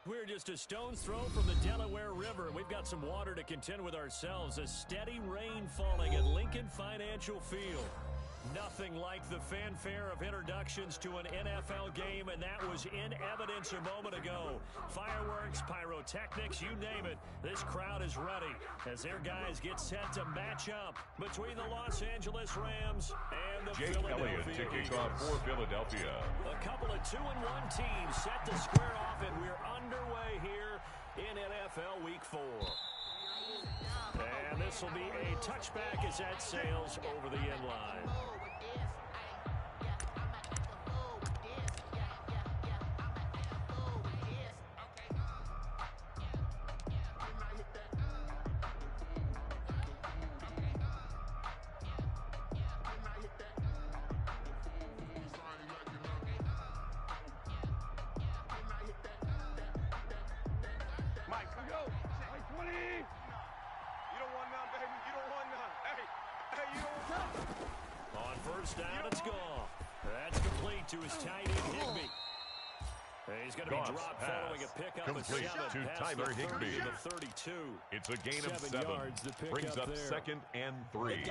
We're just a stone's throw from the Delaware River. We've got some water to contend with ourselves. A steady rain falling at Lincoln Financial Field. Nothing like the fanfare of introductions to an NFL game, and that was in evidence a moment ago. Fireworks, pyrotechnics, you name it. This crowd is ready as their guys get set to match up between the Los Angeles Rams and the Jake Elliott to kick off for Philadelphia. A couple of 2-1 teams set to square off, and we're underway here in NFL Week 4. And this will be a touchback as that sails over the end line. Down, it's gone. That's complete to his tight end, Higbee. He's going to be dropped following a pickup of 7. To Tyler Higbee. The 32. It's a gain of 7. Yards to pick Brings up there. 2nd and 3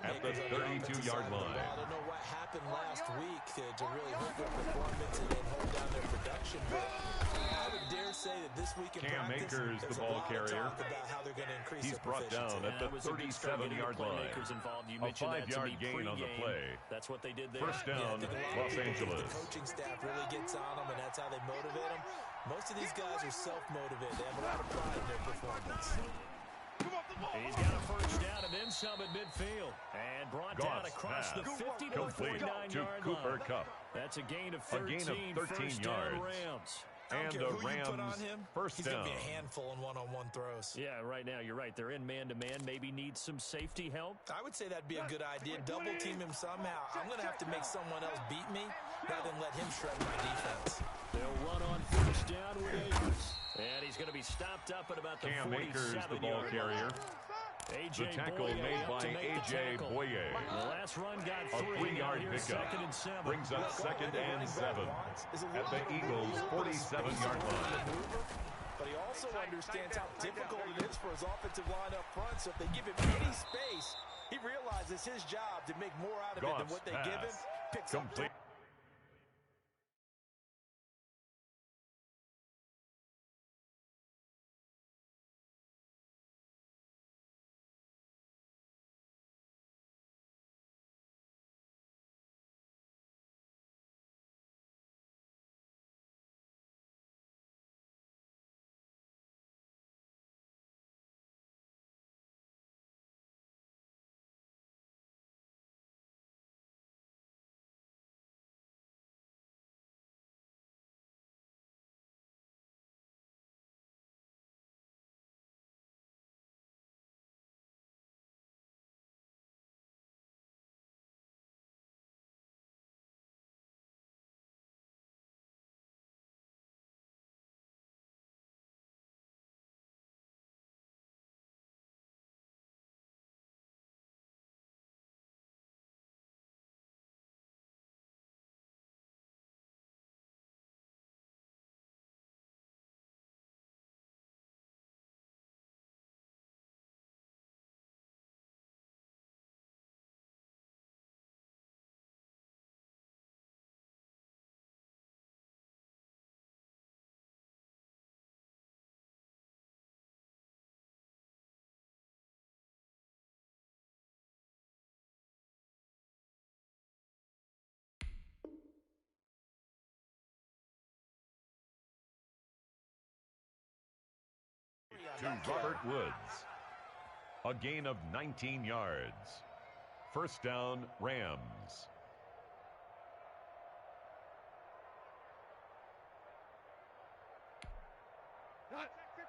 at the 32-yard line. I don't know what happened last week to really hurt their performance and then hold down their production, but I would dare say that this week in Cam practice, Akers, the ball carrier. He's brought down at the 37-yard line. A 5-yard gain on the play. That's what they did there. First down, Los Angeles. The coaching staff really gets on them, and that's how they motivate them. Most of these guys are self-motivated. They have a lot of pride in their performance. He's got a first down and then some at midfield. And brought down across the 50 to 49-yard Cooper line. Kupp. That's a gain of 13, first down Rams. And the Rams first He's down. going to be a handful in one-on-one throws. Yeah, right now, you're right. They're in man-to-man. Maybe needs some safety help. I would say that'd be a good idea. Double team him somehow. I'm going to have to make someone else beat me rather than let him shred my defense. They'll run on first down with Akers. And he's going to be stopped up at about the 47-yard line. Cam Akers, the ball carrier. The tackle made by A.J. Boye. The last run got a 3-yard pickup. Brings up 2nd and 7 at the Eagles' 47-yard line. But he also understands how difficult it is for his offensive line up front. So if they give him any space, he realizes his job to make more out of it than what they give him. Picks up. To Robert Woods. A gain of 19 yards. First down, Rams. Here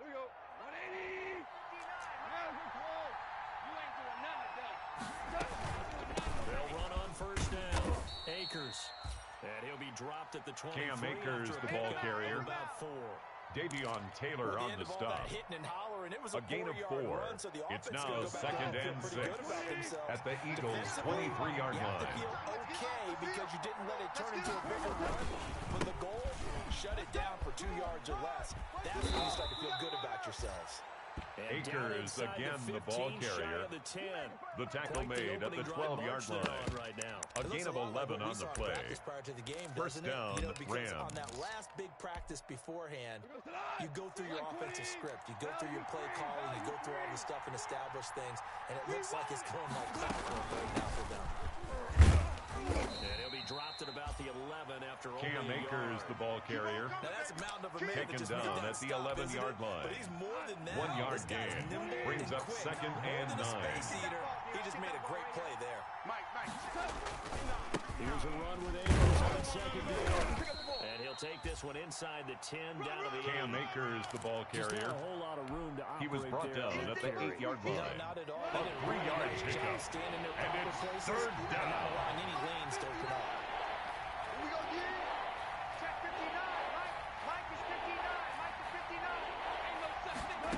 we go. 180. They'll run on first down. Akers. And he'll be dropped at the 23. Cam Akers, the ball carrier. About 4. Davion Taylor on the stop. A gain of 4. It's now 2nd and 6 at the Eagles' 23-yard line. You have to feel okay because you didn't let it turn into a bigger run, but the goal shut it down for 2 yards or less, that's when you start to feel good about yourselves. Akers again the ball carrier. The tackle made at the 12-yard line. Right now. A gain of 11 on the play. First down, Rams. On that last big practice beforehand, you go through your offensive script. You go through your play calling. You go through all the stuff and establish things. And it looks like it's going like clockwork right now for them. And he'll be dropped at about the 11 after Cam Akers, the ball carrier. Now that's a mountain of a man taken down at the 11-yard line. But he's more than that. 1 yard gain. Brings up quick. 2nd and 9. He just made a great play there. Here's a run with Akers on 2nd down. And he'll take this one inside the 10 down to the 8. Cam Akers, the ball carrier. Just not a whole lot of room to operate. He was brought down at the 8-yard line. Not at all. A 3-yard pickup. And it's 3rd down. Not allowing any lanes to open up. Here we go, D. Check 59. Mike is 59. Mike is 59. Ain't no such thing.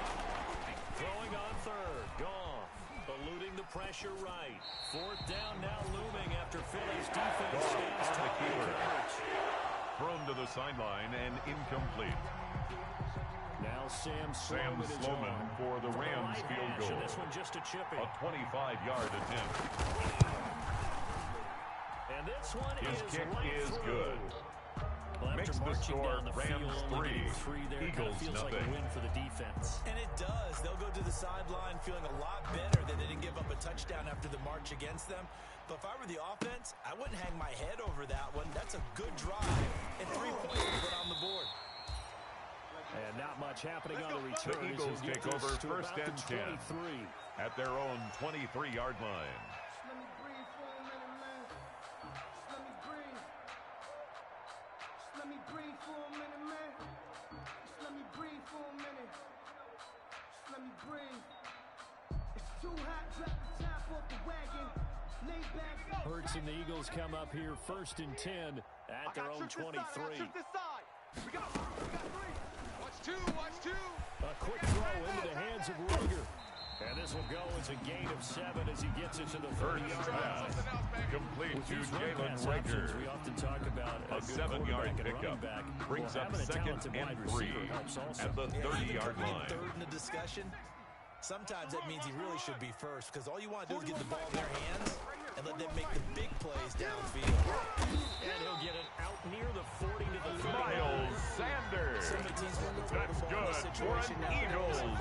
Throwing on 3rd. Gone. Eluding the pressure right. 4th down now looming after Philly's defense stands on the tall. keeper. Thrown to the sideline and incomplete. Now Sam Sloman for the Rams field goal. This one just a chipping. A 25-yard attempt. And this one His kick right is through. good. Well, Makes the score Rams 3, Eagles feels nothing. like a win for the defense. And it does. They'll go to the sideline feeling a lot better that they didn't give up a touchdown after the march against them. But if I were the offense, I wouldn't hang my head over that one. That's a good drive. And 3 points to put on the board. And not much happening on the return. The Eagles take over 1st and 10 at their own 23-yard line. Let me breathe for a minute, man. Let me breathe. Let me breathe for a minute, man. Let me breathe for a minute. Let me breathe. It's too hot, drop the top off the wagon. Lay back. Hurts and the Eagles come up here 1st and 10 at their own 23. We got 3. Watch 2. Watch 2. A quick throw into the hands of Ruger. And this will go as a gain of 7 as he gets it to the 30-yard line. Complete to These Jalen run pass Reagor. options, we often talk about A 7-yard pickup brings up 2nd and 3 at the 30-yard line. 3rd in the discussion. Sometimes that means he really should be first because all you want to do is get the ball in their hands and let them make the big plays downfield. And he'll get it out near the 40 to the 30. Miles Sanders. So many teams want to throw That's the ball in good a for situation an now. Eagles. We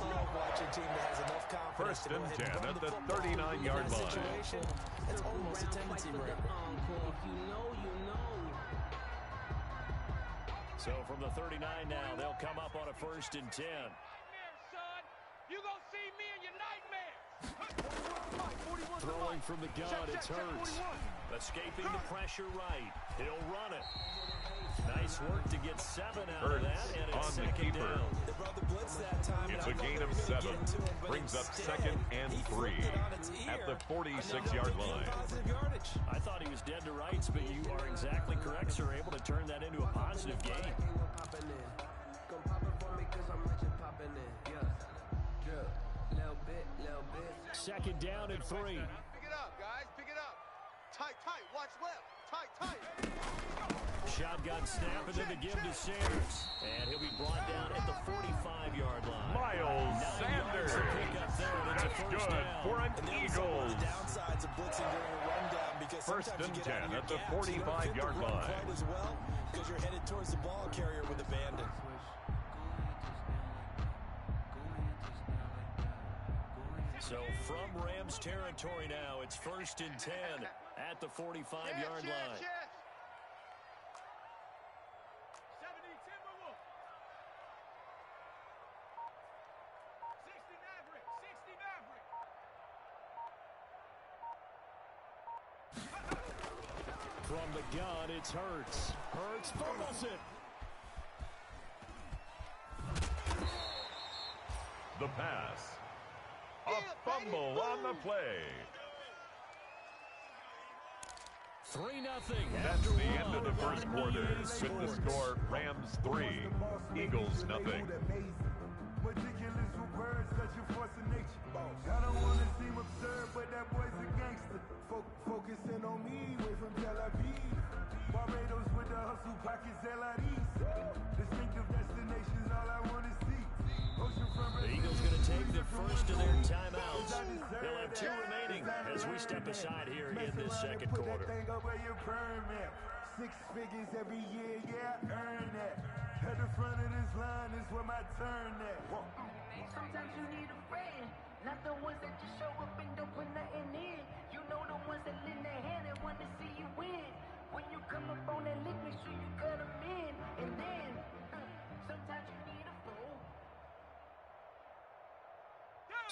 love watching a team that has enough confidence 1st to go and ahead 10 and run at the football. 39-yard In that line. situation, that's almost a tendency right there. You know, you know. So from the 39 now, they'll come up on a 1st and 10. Son, you gonna see me in your nightmares. Throwing from the gun, it's Hurts. Escaping the pressure right. He'll run it. Nice work to get 7 out of that, and it's on the 2nd keeper. down. They brought the blitz that time. It's a gain of 7. Brings up 2nd and 3 at the 46-yard line. I thought he was dead to rights, but you are exactly correct, sir. Able to turn that into a positive gain. Second down and 3. Pick it up, guys. Pick it up. Tight. Watch left. Tight. Shotgun snap and then the give to Sanders. And he'll be brought down at the 45-yard line. Miles Sanders. That's good for an Eagles. Downsides of blitzing during a rundown because 1st and 10 at the 45-yard line. As well because you're headed towards the ball carrier with abandon. So from Rams territory now, it's 1st and 10 at the 45-yard line. 70 Timberwolves. 60 Maverick. 60 Maverick. From the gun, it's Hurts. Hurts fumbles it. The pass. A fumble on the play. 3-0. That's the end of the first quarter. With the score, Rams 3, Eagles nothing. Ridiculous with words, such a force of nature. I don't want to seem absurd, but that boy's a gangster. Focusing on me, way from Tel Aviv. Barbados with the hustle pockets, LIDs. Distinctive destinations, all I want to see. The Eagles going to take the first of their timeouts. They'll have 2 remaining as we step aside here in this second quarter. 6 figures every year, yeah, I earn that. At the front of this line is where my turn at. Sometimes you need a friend, not the ones that just show up and don't put nothing in. You know the ones that lend their hand and want to see you win. When you come up on that lick, make sure you cut them in. And then, sometimes you need a fool.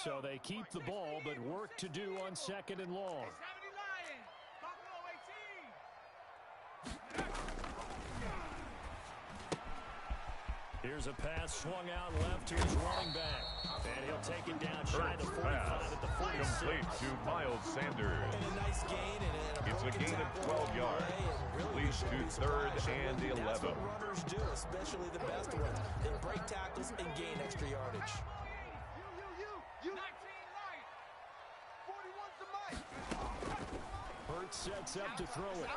So they keep the ball, but work to do on second and long. Here's a pass swung out left to his running back. And he'll take it down shy of the 45 at the 46. Complete to Miles Sanders. And a nice gain. It's a gain of 12 yards. Leads to 3rd and 11. That's what runners do, especially the best ones. They break tackles and gain extra yardage. You 19 right. 41's the mic. Hurts sets up to throw it.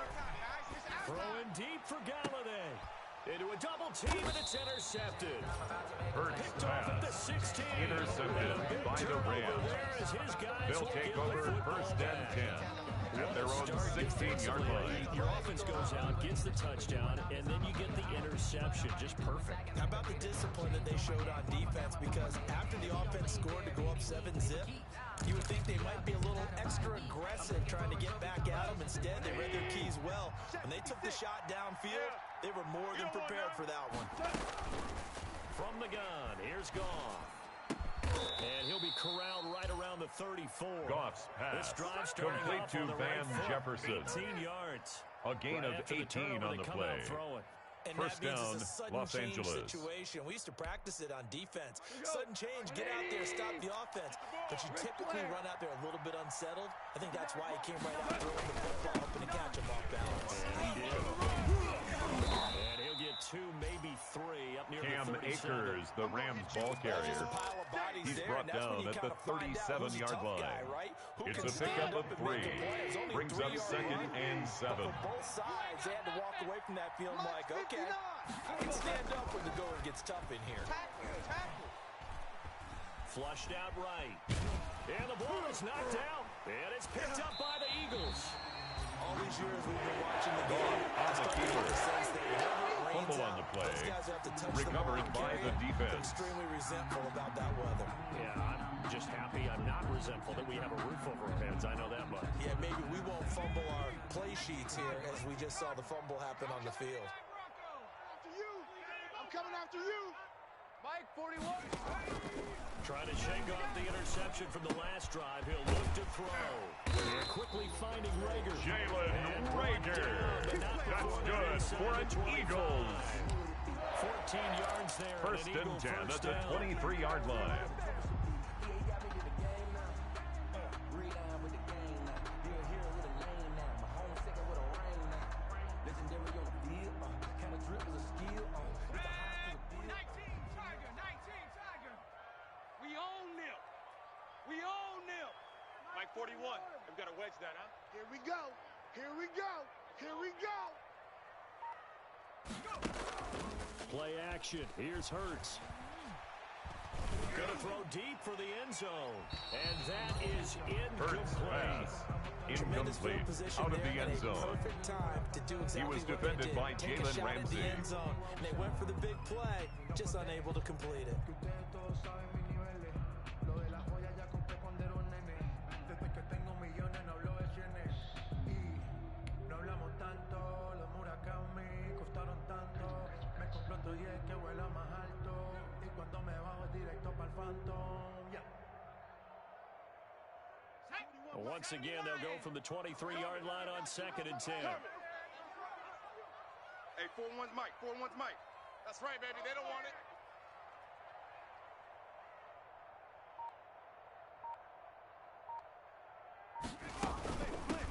Throwing deep for Galladay. Into a double team, and it's intercepted. Hurts Picked off at the 16. Intercepted by the Rams. They'll take over 1st and 10 at their own 16-yard line. Your offense goes out, gets the touchdown, and then you get the interception. Just perfect. How about the discipline that they showed on defense? Because after the offense scored to go up 7-zip, you would think they might be a little extra aggressive trying to get back at them. Instead, they read their keys well. When they took the shot downfield, they were more than prepared for that one. From the gun, here's Goff. And he'll be corralled right around the 34. Goff's pass complete to Van Jefferson. 18 yards. A gain of 18 on the play. And First that means down, it's a sudden Los change Angeles. situation. We used to practice it on defense. Sudden change, get out there, stop the offense. But you typically run out there a little bit unsettled. I think that's why he came right out throwing the football, hoping to catch him off balance. And he'll get 2, maybe 3 up near Cam the 37. Akers, the Rams ball carrier. He's brought down at the 37-yard line. It's a pickup of 3. Brings up 2nd and 7. For both sides, they had to walk away from that feeling like, okay, I can stand up when the going gets tough in here. Flushed out right. And the ball is knocked out. And it's picked up by the Eagles. All these years we've been watching the game. On the keeper. Fumble on the These play. guys have to touch Recovered the ball by and the carry it. defense. Extremely resentful about that weather. Yeah, I'm just happy I'm not resentful that we have a roof over our heads. I know that much. Yeah, maybe we won't fumble our play sheets here as we just saw the fumble happen on the field. After you. I'm coming after you. Mike, 41. Trying to shake off the interception from the last drive. He'll look to throw. They're quickly finding Rager. Jalen Rager. That's good for an Eagles. 14 yards there. 1st and 10 at the 23-yard line. We own them. Mike 41. We've got to wedge that, huh? Here we go. Here we go. Here we go. Play action. Here's Hurts. Gonna throw deep for the end zone. And that is Hurts pass. Incomplete. Out of the end zone. He was defended by Jalen Ramsey. And they went for the big play, just unable to complete it. Once again, they'll go from the 23-yard line on 2nd and 10. Hey, 4-1's Mike. 4-1's Mike. That's right, baby. They don't want it.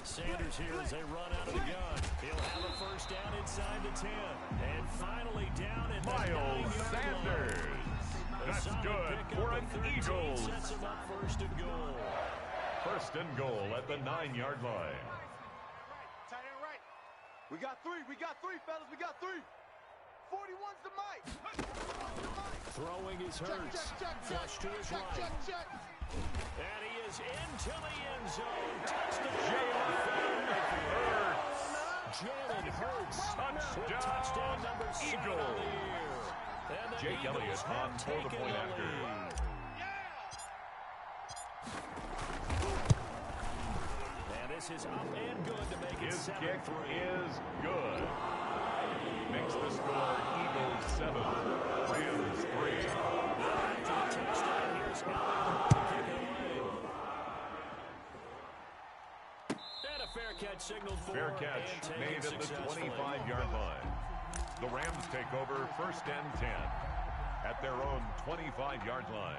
Sanders here as they run out of the gun. He'll have a first down inside the 10. And finally down at the Miles Sanders. That's good for an Eagles. Sets him up 1st and goal. 1st and goal at the 9-yard line. Tight end right. We got three, fellas. We got three. 41's the mic. Throwing his Hurts. Flush to his right. And he is into the end zone. Jalen Hurts. Touchdown number 7 on the year. And the Jake Elliott on for the point after. And this is up and good to make it 7-3. His kick is good. Makes the score Eagles 7, Rams 3. Touchdown. Here's Elliott to kick it away. And a fair catch signaled for. Fair catch made at the 25-yard line. The Rams take over 1st and 10 at their own 25-yard line.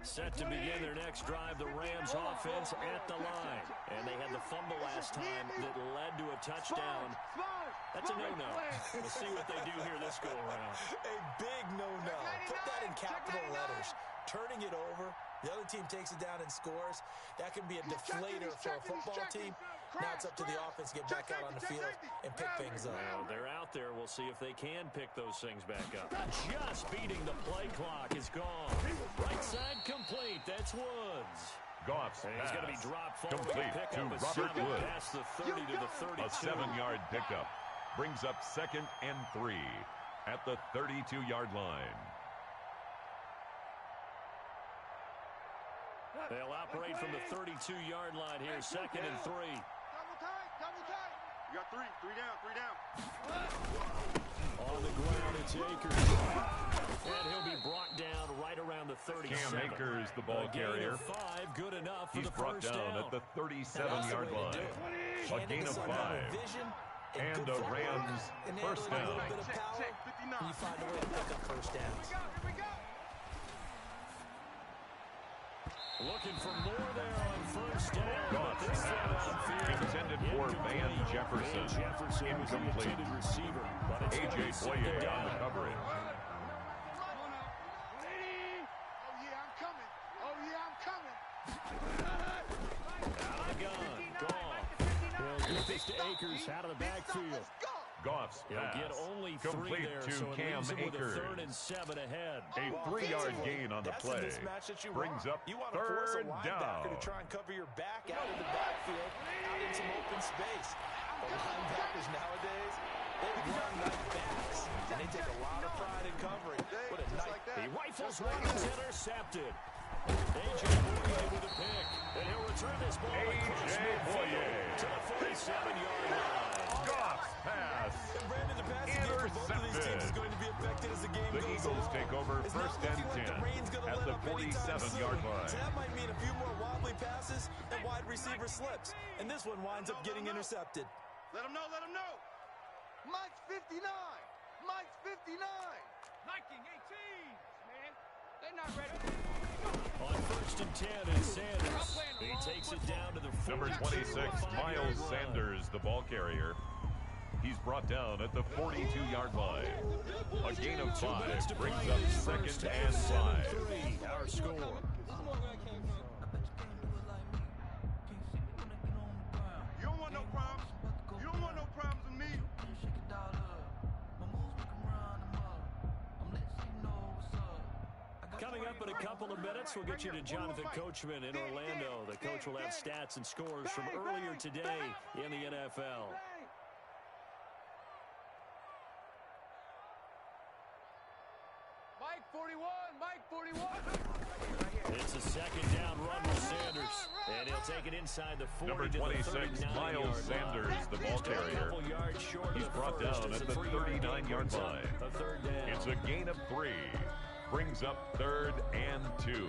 Set to begin their next drive, the Rams offense at the line. And they had the fumble last time that led to a touchdown. That's a no-no. We'll see what they do here this go-around. A big no-no. Put that in capital letters. Turning it over, the other team takes it down and scores. That can be a deflator for a football team. Now it's up to the offense to get back out on the field and pick things up. Well, they're out there. We'll see if they can pick those things back up. Just beating the play clock is gone. Right side complete. That's Woods. Goff's He's going to be dropped forward. complete to Robert Woods. Past the 30 to the 32. A 7-yard pickup brings up 2nd and 3 at the 32-yard line. They'll operate from the 32-yard line here. 2nd and 3. Double tight. You got three down. On the ground, it's Akers. And he'll be brought down right around the 37. Cam Akers, the ball carrier. 5, good enough for He's the brought first down at the 37-yard line. A gain of 5. And a Rams first down. You find a way to pick up first downs. Looking for more there on first down. Goff intended for Van Jefferson. Incomplete. A.J. Boye on the coverage. Gone. He'll get this to Akers out of the backfield. Goff's He'll pass get only 3 complete there, to so it Cam leaves him with a Akers. 3rd and 7 ahead. A 3-yard gain on the play brings up You want to force a 3rd linebacker down. to try and cover your back out in the backfield, out in some open space. The linebackers nowadays, they run like backs, and they take a lot of pride in covering. What a night. He rifles one, is intercepted. A.J. Boye with a pick, and he'll return this ball across midfield to the 47-yard line. Goff's pass And Brandon, the passing game for both of these teams is going to be affected as the game The goes Eagles on. take over It's not 1st and looking like 10 the rain's gonna at let the up anytime soon. 47-yard line. So that might mean a few more wobbly passes and wide receiver slips. And this one winds up getting intercepted. Let him know. Mike's 59. Mike's 59. Liking 18. Man, they're not ready. On 1st and 10 is Sanders. He takes it down to the 40. Number 26, Miles Sanders, the ball carrier. He's brought down at the 42-yard line. A gain of 5 brings up 2nd and 5. 7-3, our score. You don't want no problems. You don't want no problems with me. Coming up in a couple of minutes, we'll get you to Jonathan Coachman in Orlando. The coach will have stats and scores from earlier today in the NFL. Mike 41. It's a 2nd down run with Sanders. And he'll take it inside the 40 Number to the 26, 39-yard Miles line. Sanders, the ball Still a carrier. couple yards short He's of the brought first. down It's at a the 39-yard line. A 3rd down. It's a gain of 3. Brings up 3rd and 2.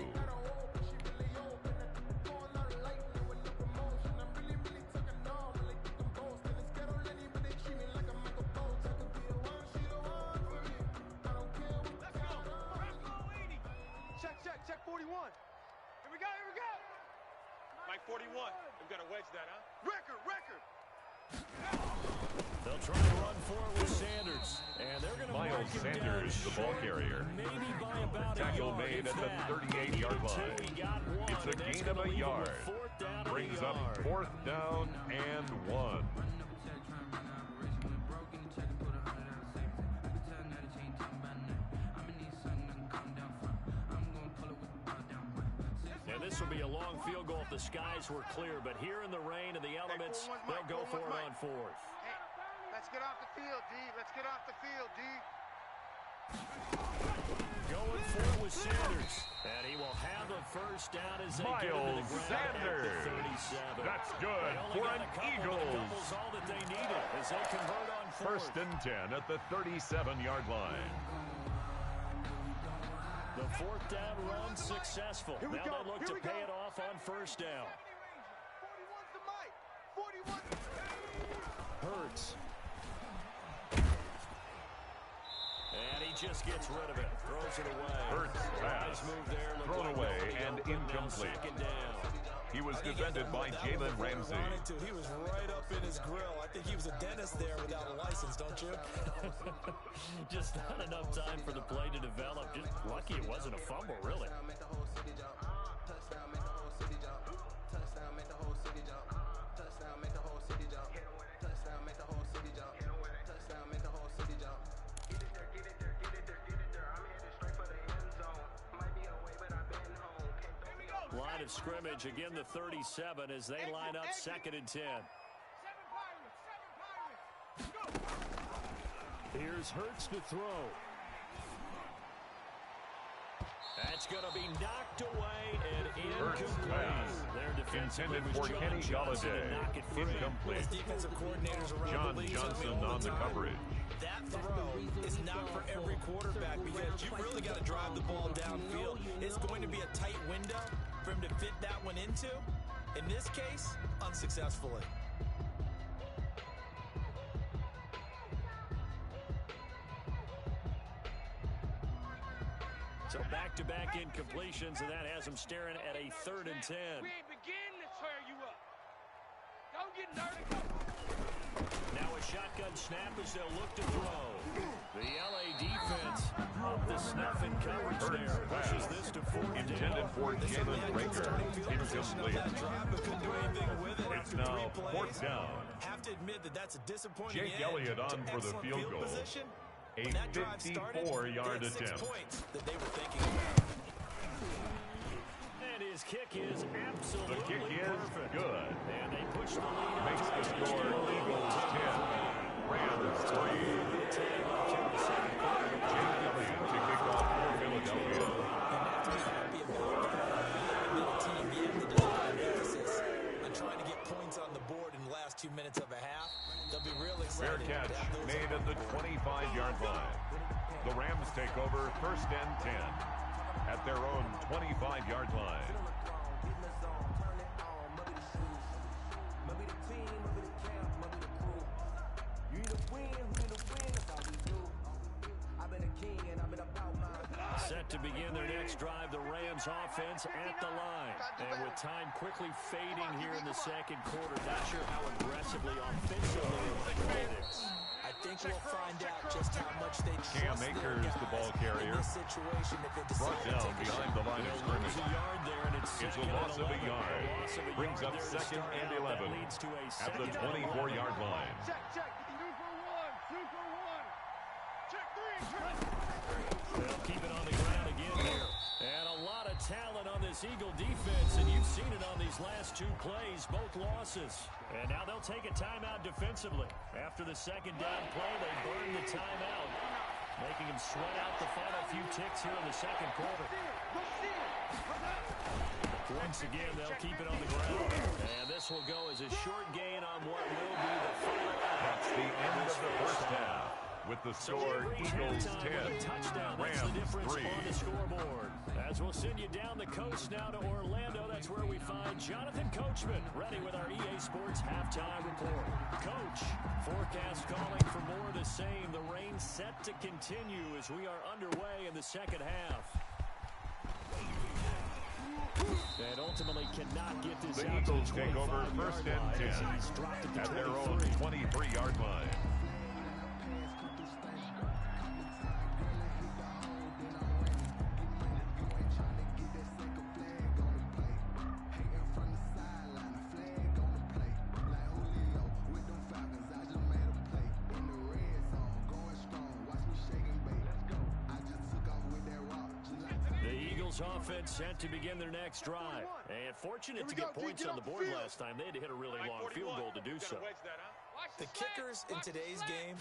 Check 41. Here we go. Mike 41. We've got to wedge that, huh? Record. They'll try to run for it with Sanders. And they're going to Miles Sanders, the ball carrier. Maybe by about Tackle a yard, made at the that. 38-yard line. It's a gain of a yard. Brings up 4th down and 1. And this will be a long field goal if the skies were clear. But here in the rain and the elements, they'll go for it on 4th. Hey, let's get off the field, D. Let's get off the field, D. Going for it with Sanders. And he will have a first down as they get into the Miles ground Sanders. at the 37. That's good They only for got an a couple, but a Eagles. couple's all that they needed as they convert on 4th. First and 10 at the 37-yard line. The 4th down run successful. Here we Now go. they look Here to we pay go. it off on 1st down. 41's the mic. 41. Hurts. And he just gets rid of it. Throws it away. Hurts pass. Nice move there. Looked Thrown like away nobody and open. Now incomplete. 2nd down. He was defended by Jalen Ramsey. He was right up in his grill. I think he was a dentist there without a license, don't you? Just not enough time for the play to develop. Just lucky it wasn't a fumble, really. Line of scrimmage, again the 37 as they line up 2nd and 10. Here's Hurts to throw. That's going to be knocked away and Hurts incomplete. pass. Their defensive Intended for Kenny Golladay. Incomplete. Defensive coordinators around John the league Johnson all on the time. coverage. That throw is not for every quarterback because you really got to drive the ball downfield. It's going to be a tight window for him to fit that one into. In this case, unsuccessfully. So back-to-back incompletions, and that has them staring at a 3rd and 10. We ain't beginning to tear you up. Don't get dirty. Now a shotgun snap as they'll look to throw. The LA defense up the snuff in coverage there. Pushes this to 4th down. Intended for Jalen Rager. Incomplete. It's now 4th down. Have to admit that that's a disappointing Jake end Elliott on to for the excellent field goal. position. A When that drive started, 54-yard they had 6 attempt. points that they were thinking about. And his kick is absolutely The kick is perfect. good. And they push the lead Makes up the to score Eagles 10. Rams 3. Jake Elliott to kick off for Philadelphia. Happy about that. The team gave the desired emphasis on trying to get points on the board in the last 2 minutes of a half. They'll be real Fair excited. catch to have those made at the 25-yard line. The Rams take over 1st and 10 at their own 25-yard line. Set to begin their next drive, the Rams offense at the line. And with time quickly fading here in the 2nd quarter, not sure how aggressively offensively it is. I think we'll find out just how much they Cam trust their Akers, the guys ball carrier, in this situation if they decide brought to down take a behind shot. the line of They'll scrimmage. lose a yard there, and it's It's a 2nd loss and of a 11. yard. Loss of a Brings yard up there to 2nd start and out. 11 That leads to a at the 2nd and 24-yard 11. line. Check, check. 2 for 1. 2 for 1. Check 3. Check. They'll keep it on the ground again here. And a lot of talent on this Eagle defense, and you've seen it on these last 2 plays, both losses. And now they'll take a timeout defensively. After the 2nd down play, they burn the timeout, making them sweat out the final few ticks here in the 2nd quarter. Once again, they'll keep it on the ground. And this will go as a short gain on what will be the final out. That's the end of the 1st half. With the score, Eagles 10, Rams 3. On the scoreboard. As we'll send you down the coast now to Orlando, that's where we find Jonathan Coachman, ready with our EA Sports halftime report. Coach, forecast calling for more of the same. The rain set to continue as we are underway in the 2nd half. And ultimately cannot get this The out Eagles to the take over 25-yard first and line 10 as he's dropped it to at their own 23. 23-yard line. Offense set to begin their next drive. And fortunate to get points on the board last time. They had to hit a really long field goal to do so. The kickers in today's game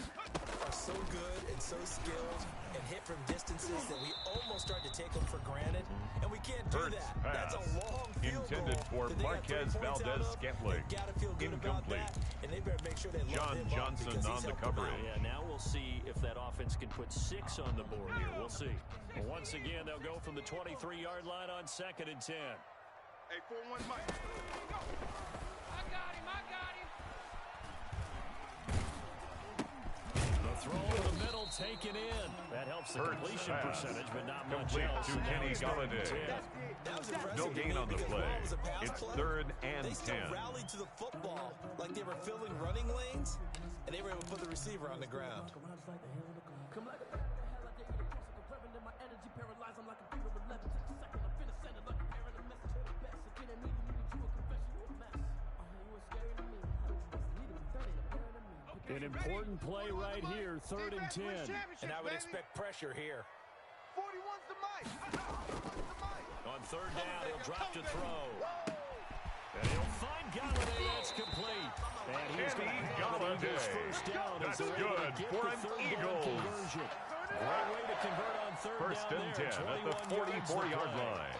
are so good and so skilled and hit from distances that we almost start to take them for granted. And we can't do that. That's a long field goal. Intended for Marquez Valdez-Scantling. Incomplete. And they better make sure they John Johnson on the coverage. Yeah, now we'll see if that offense can put 6 on the board here. We'll see. Well, once again, they'll go from the 23-yard line on 2nd and 10. Hey, 4-1 Mike. I got him. The throw in the middle taken in. That helps the completion percentage, but not much else. To Kenny Galladay. No gain on the play. It's 3rd and 10. They still rallied to the football like they were filling running lanes, and they were able to put the receiver on the ground. An important play right here, 3rd and 10. And I would expect pressure here. 41's the mic. On 3rd down, he'll drop to throw. And he'll find Galladay. That's complete. And he's going to have an Eagles first down. That's good for an Eagles. Conversion. Great way to convert on 3rd First down and there. 10 at the 44-yard line.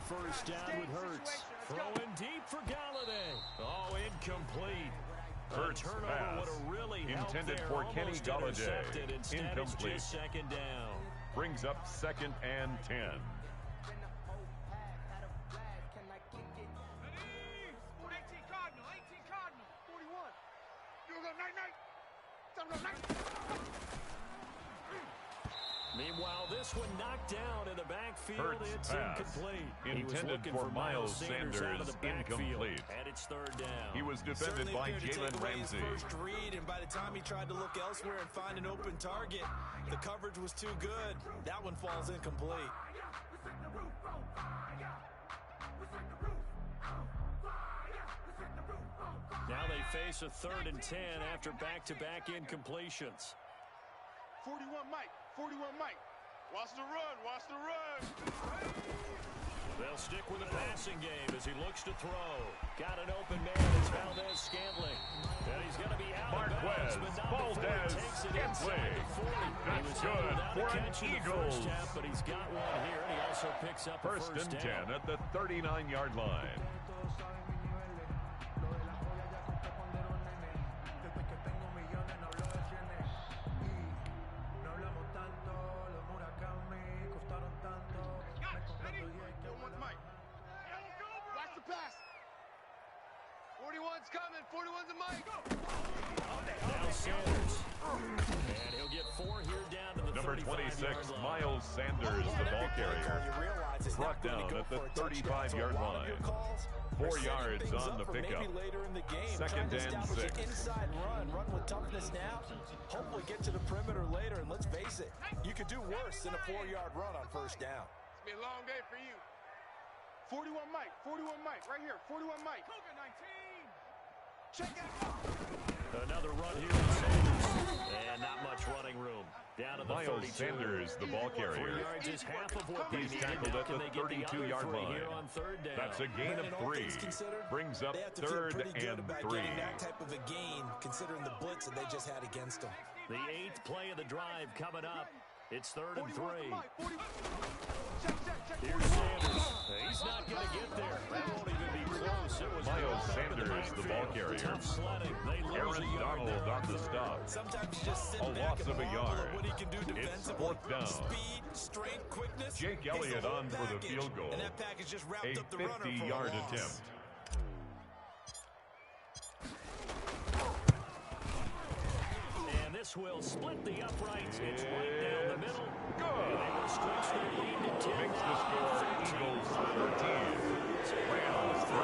First down with Hurts. Throwing deep for Galladay. Oh, incomplete. Hurts pass. Really intended for Kenny Galladay. Incomplete. Just 2nd down. Brings up 2nd and 10. 18 Cardinal. 41. You go night. Meanwhile, this one knocked down in the backfield. Hurts it's pass. Incomplete. Intended for Miles Sanders. Out of the Incomplete. And it's 3rd down. He was defended by Jalen Ramsey. First read, and by the time he tried to look elsewhere and find an open target, the coverage was too good. That one falls incomplete. Now they face a 3rd and 10 after back-to-back incompletions. 41 Mike. Watch the run. They'll stick with the passing game as he looks to throw. Got an open man. It's Valdez-Scantling. And he's going to be out of bounds, but not before he takes it inside the 40. That's good for an Eagles. First half, but he's got one here, and he also picks up a First and down. 10 at the 39-yard line. Coming, 41's a mic. Now Sanders. And he'll get 4 here down to the Number 26, Miles Sanders, the ball carrier. Brought down at the 35-yard line. 4 yards on the pickup. 2nd and 6. Inside run with toughness now. Hopefully get to the perimeter later, and let's face it, you could do worse than a 4-yard run on 1st down. It's been a long day for you. 41 Mike, right here, 41 Mike. Cougar 19. Check out. Another run here with Sanders. And not much running room. Down to the Miles 32. Sanders, the ball 3 carrier. yards is half of what they He's needed. tackled Now at can the they get the other 32-yard 3 line. here on 3rd down? That's a gain of 3. Brings up They have to feel 3rd pretty good and about 3. getting that type of a gain, considering the blitz that they just had against them. The 8th play of the drive coming up. It's 3rd and 3. Check. Here's Sanders. He's not going to get there. That won't even be close. It was Miles Sanders, the ball carrier. Tough sledding. They lose Aaron a yard Donald there on the stop. Sometimes you just sit A back loss and of a marvel yard. at what he can do defensively. It's fourth down. Speed, strength, quickness. Jake It's the Elliott whole on for the package. field goal. And that package just wrapped A up the runner for a 50-yard loss. attempt. And this will split the uprights. It's right down the middle. Good. And they will stretch their lead to 10. Makes the score Eagles 13. Rams 3.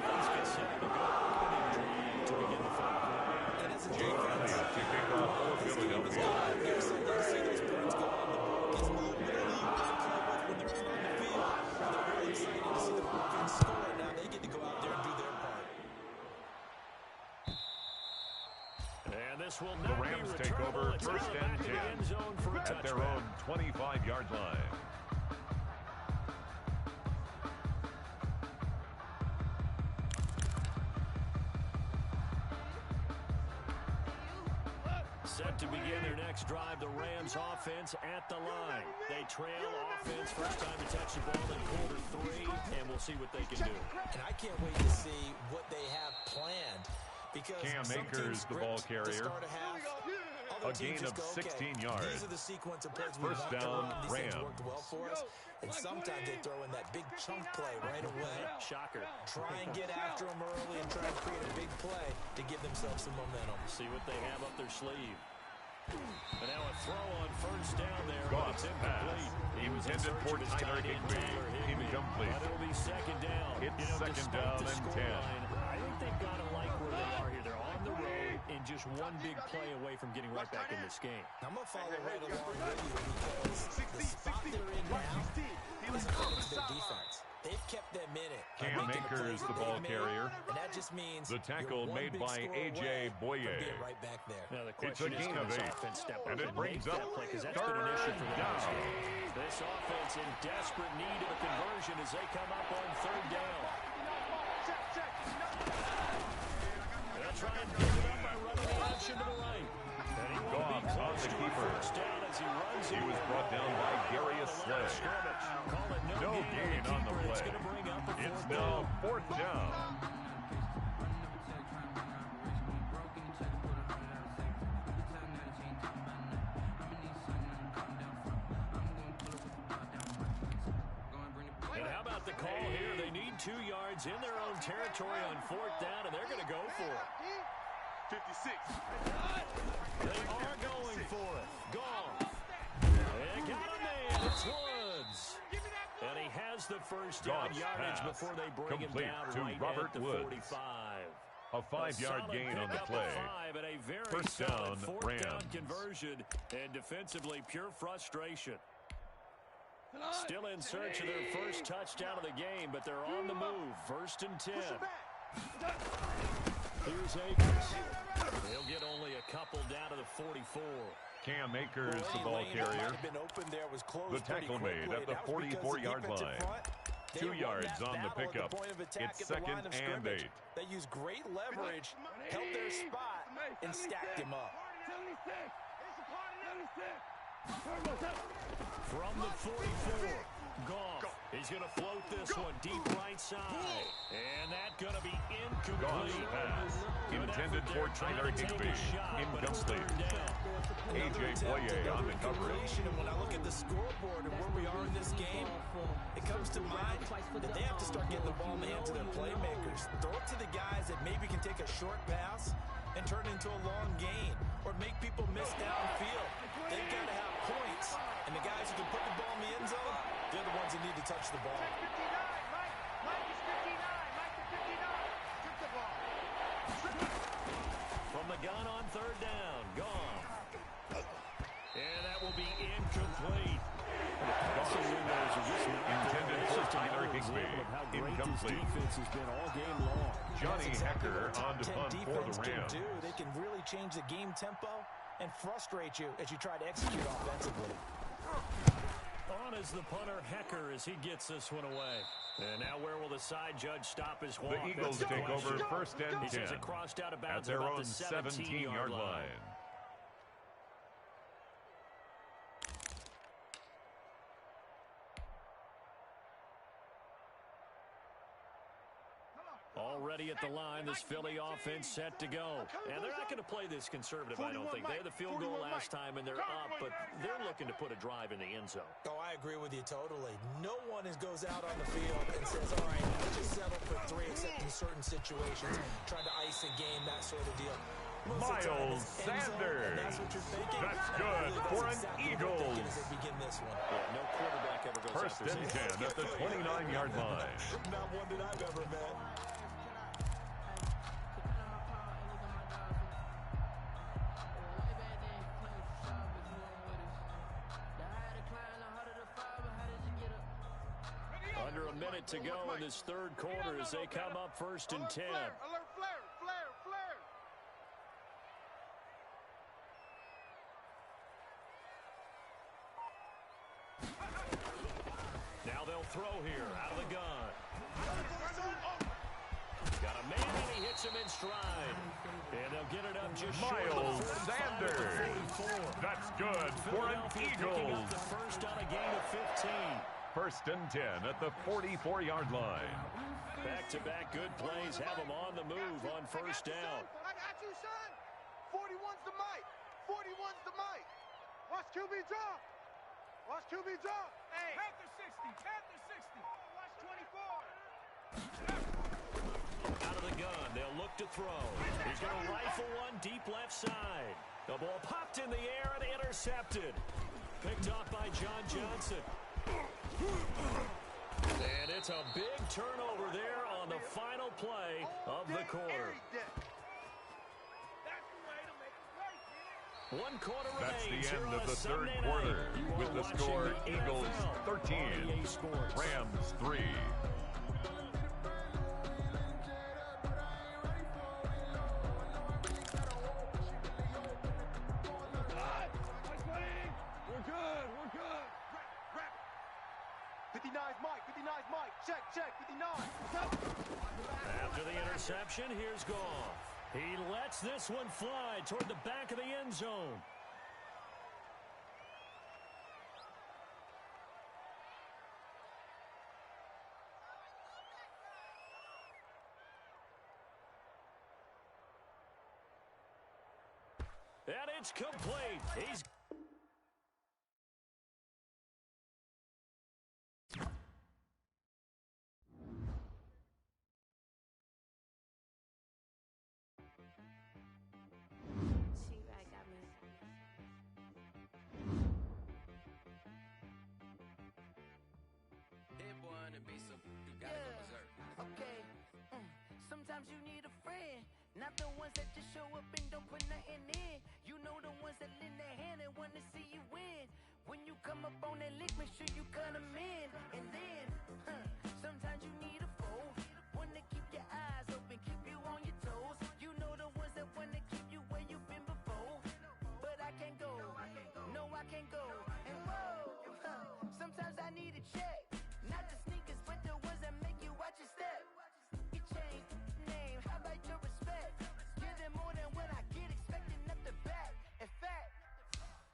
Offense gets set to go opening drive to begin the fourth quarter. And as a Jake defense, Elliott to kick off for Philadelphia. they're so good to see those points go on the book. It's literally you can play with when they're out on the field. They're really excited to see the offense score. Now they get to go out there and do their part. And this will The not Rams be take returnable. over It's first out and back of the 10 end zone for a at their touchback. own 25-yard line. Set to begin their next drive, the Rams offense at the line. They trail offense, first time to touch the ball in quarter 3, and we'll see what they can do. And I can't wait to see what they have planned. Because Cam some Akers, teams the ball script to carrier. start a half, A other teams gain just of go, 16 okay, yards. These are the sequence of plays we First want to down, run. These things Rams. worked well for us. And sometimes they throw in that big chunk play right away. Shocker. Try and get after them early and try and create a big play to give themselves some momentum. See what they have up their sleeve. And now a throw on first down there. Goff's But it's pass. incomplete. He was in Intended search for of his Tyler tight end, Higbee. Tyler Higbee. Incomplete. But it'll be second down. It's second despite down the and 10. scoreline, I think they've got to like where they are here. They're on the road and just one big play away from getting right back in this game. I'm going to follow right along with you because the spot they're in now is according to their defense. They've kept them in it. Cam Akers, the ball carrier. And that just means The tackle you're one made big by score A.J. away from Boye. being right back there. Now the It's a question is, gain can of this 8. offense step up And it brings make up that play? Because that's been an issue for the down. Redskins. This offense in desperate need of a conversion as they come up on third down. They'll try and build it up by running the option to the right. And he won't be Goff on close the to a keeper. first down as he runs He it. was brought down by Darius Slay. Scrimmage. Call it No gain on the keeper. It's play. going to bring up a It's fourth now down. fourth down. And how about the call here? They need 2 yards in their own territory on fourth down, and they're going to go for it. 56. They are going for it. Gone. They got a man. It's Woods. And he has the first down Goff's yardage pass. before they bring him Complete down to right Robert at the Woods. 45. A 5-yard solid gain on the pickup play. of 5 and a very First solid down, fourth down Rams. conversion. And defensively, pure frustration. Still in search of their first touchdown of the game, but they're on the move. First and 10. Here's Akers. He'll get only a couple down to the 44. Cam Akers, the Any ball lane that might carrier. have been open there was closed The pretty tackle made quickly, at the and that was because 44-yard defensive line. front, they 2 won yards that on the battle at pickup. point of attack It's at the line second of and scrimmage. 8. They used great leverage, held their spot, and stacked him up. From the 44, Goff. He's going to float this one deep right side. And that's going to be Goff's incomplete. pass. Good Intended effort for there, trying Tyler to take Higbee. a shot, but it's Incomplete. third down. A.J. Boye on the coverage. And when I look at the scoreboard and where we are in this game, it comes to mind that they have to start getting the ball in the hands of their playmakers. Throw it to the guys that maybe can take a short pass and turn it into a long gain or make people miss downfield. They've got to have points. And the guys who can put the ball in the end zone, they're the ones that need to touch the ball. 59. Mike is 59. Mike is 59. Took the ball. From the gun on third down, Goff. And that will be incomplete. Intended for Tyler Higbee. Incomplete. Defense has been all game long. Johnny That's exactly Hecker what a on top to 10 punt for defense the can Rams. do. They can really change the game tempo and frustrate you as you try to execute offensively. On is the punter Hecker as he gets this one away. And now where will the side judge stop his walk? The Eagles That's the take over question. first and He 10 says it crossed out of at bounds their about own the 17-yard line. Already at the line, this Philly offense set to go. And they're not going to play this conservative, I don't think. They had the field goal last time, and they're up, but they're looking to put a drive in the end zone. Oh, I agree with you totally. No one goes out on the field and says, all right, let's just settle for 3, except in certain situations, trying to ice a game, that sort of deal. Miles Sanders. That's good for an Eagles. Yeah, no quarterback ever goes First and 10 at the 29-yard line. Not one that I've ever met. Under a minute to go in this third quarter as they come up first and 10. Alert, flare, flare, flare. Now they'll throw here out of the gun. Got a man and he hits him in stride. And they'll get it up just short of Miles Sanders. That's good for an Eagles. The first on a gain of 15. First and 10 at the 44-yard line. Back-to-back good plays have them on the move on first down. I got you, son. 41's the mic. 41's the mic. Watch QB drop. Watch QB drop. Hey. Panther 60. Panther 60. Watch 24. Out of the gun, they'll look to throw. He's going to rifle one deep left side. The ball popped in the air and intercepted. Picked off by John Johnson. And it's a big turnover there on the final play of the quarter. One quarter remains. That's the end of the third quarter with the score Eagles 13, Rams 3. Check, 59. After the interception, here's Goff. He lets this one fly toward the back of the end zone. And it's complete. He's... Sometimes you need a friend, not the ones that just show up and don't put nothing in. You know the ones that lend their hand and want to see you win. When you come up on that lick, make sure you cut them in. And then, sometimes you need a foe, one to keep your eyes open, keep you on your toes. You know the ones that want to keep you where you've been before. But I can't go, no I can't go. And whoa, sometimes I need a check, not the sneakers, but the ones that make you watch your step. You change name, how about your respect? Give them more than what I get, expecting nothing back. In fact,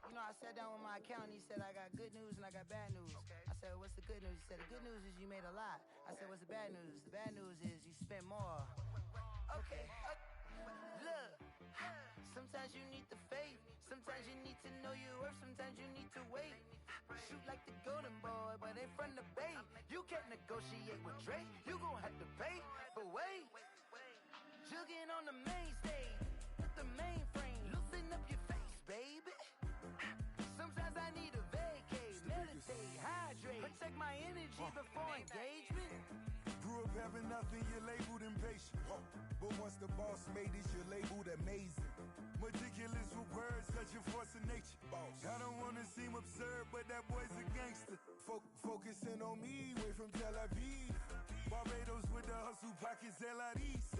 you know, I sat down with my accountant, he said I got good news and I got bad news. I said, what's the good news? He said, the good news is you made a lot. I said, what's the bad news? The bad news is you spent more. Okay, look, sometimes you need the faith, sometimes you need to know your worth, sometimes you need to wait. Shoot like the golden boy, but ain't from the bay. You can't negotiate with Drake, you gon' have to pay. But wait, jugging on the main stage, the mainframe, loosen up your face, baby. Sometimes I need a vacate, meditate, hydrate, protect my energy before engagement. Grew up having nothing, you're labeled impatient. But once the boss made it, you're labeled amazing. Meticulous with words, such a force of nature. I don't wanna seem absurd, but that boy's a gangster. Focusing on me, way from Tel Aviv. Barbados with the hustle pockets, LIDs.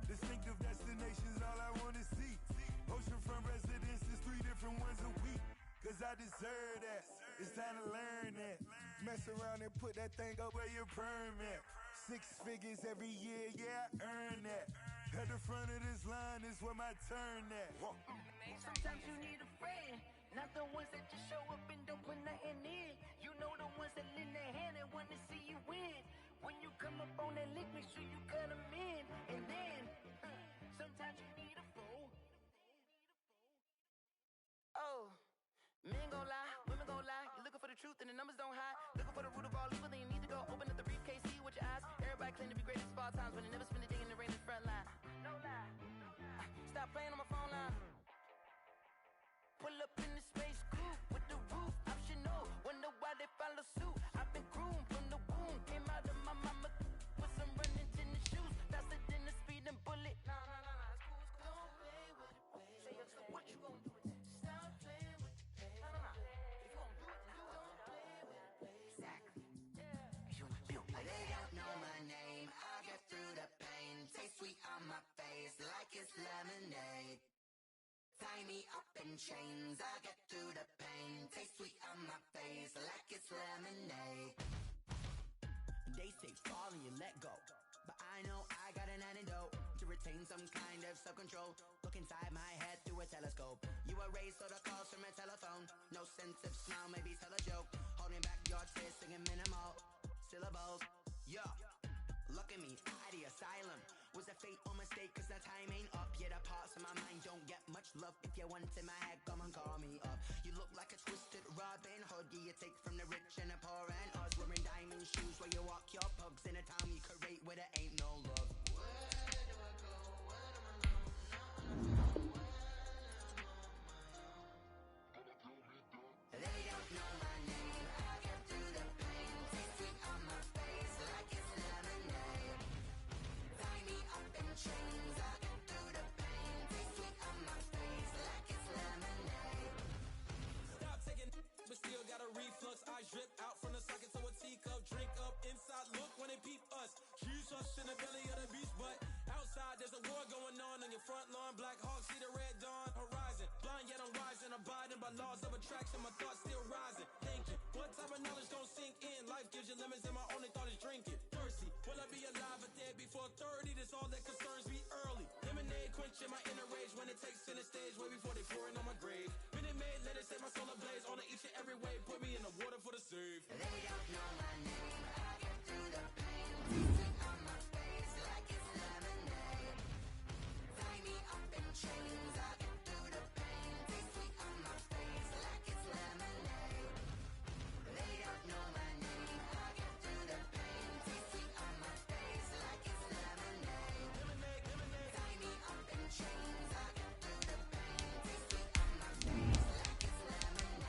Distinctive destinations, all I wanna see. Oceanfront residences, 3 different ones a week. Cause I deserve that, it's time to learn that. Mess around and put that thing up where your perm at. 6 figures every year, yeah, I earn that. At the front of this line is where my turn at. Sometimes you need a friend, not the ones that just show up and don't put nothing in. You know the ones that lend their hand and want to see you win. When you come up on that lick, make sure you cut them in. and the numbers don't hide. Looking for the root of all evil, then you need to go open up the briefcase, see with your eyes. Everybody claim to be greatest of all times, but they never spend a day in the rain in the front line. No lie. Stop playing on my phone line. Pull up in the space coupe with the roof optional. Wonder why they follow suit. I've been groomed from the womb. Came out of my mama with some running tennis shoes. Faster than the speeding bullet. Nah, it's cool. Don't play with it, play. Say so what you gon' do it? Stop playing with it, play. Nah. If you gon' do it, then don't play with it, play. Exactly. Yeah. You built like they don't know my name. I'll get through the pain. Taste sweet on my face like it's lemonade. Tie me up in chains, I'll get through the pain. Taste sweet on my face like it's lemonade. They say fall and you let go, but I know I got an antidote to retain some kind of self-control. Look inside my head through a telescope. You erase all the calls from a telephone. No sense of smile, maybe tell a joke. Holding back your tears, singing minimal syllables. Yeah, look at me, I the asylum. Was a fate or mistake, cause the time ain't up. Yeah, the parts of my mind don't get much love. If you want in my head, come and call me up. You look like a twisted Robin Hood. Yeah, you take from the rich and the poor and us. Wearing diamond shoes where you walk your pugs in a town you create where there ain't no love. Where do I go? Where do I know? They don't know my name. I get through the pain. Taste sweet on my face like it's lemonade. Tie me up in chains. I get through the pain. Taste sweet on my face like it's lemonade. Stop taking, but still got a reflux. Eyes drip out from the socket to a teacup. Drink up inside. Look when they peep us. Choose us in the belly of the beast, but outside there's a war going on your front lawn. Black Hawk see the red dawn horizon. Blind yet I'm rising, abiding by laws of attraction. My thoughts still rising. Thinking, what type of knowledge gon' sink in? Life gives you lemons, and my only thought is drinking. Thirsty, will I be alive or dead before 30? This all that concerns me early. Lemonade quenching my inner rage when it takes center stage, way before they pour it on my grave. Minute Maid, let it set my soul ablaze. On each and every way, put me in the water for the save. They don't know my name. I get through the pain. Taste it on my face like it's lemonade. Tie me up in chains. I get through the pain. Taste sweet on my face like it's lemonade. They don't know my name. I get through the pain. Taste sweet on my face like it's lemonade. Tie me up in chains. I get through the pain. Taste sweet on my face like it's lemonade.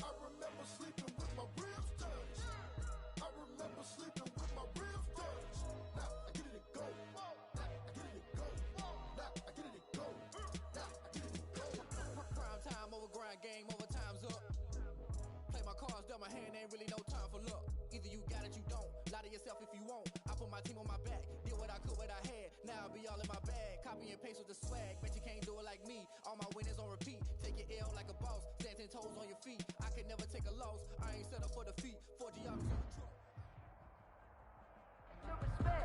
I remember sleeping with my ribs touched. I remember sleeping with my ribs touched. Now I get it and go. Now I get it and go. Now I get it and go. Now I get it and go. Prime time over grind game, over time's up. Play my cards, dealt my hand, ain't really no time for luck. Either you got it, you don't. Lie to yourself if you won't. I put my team on my back, did what I could, what I had. Now I'll be all in my bag. Copy and paste with the swag. Bet you can't do it like me. All my winners on repeat. Take your L like a boss. Stand 10 toes on your feet. I could never take a loss. I ain't set up for defeat. 4G up to the truck.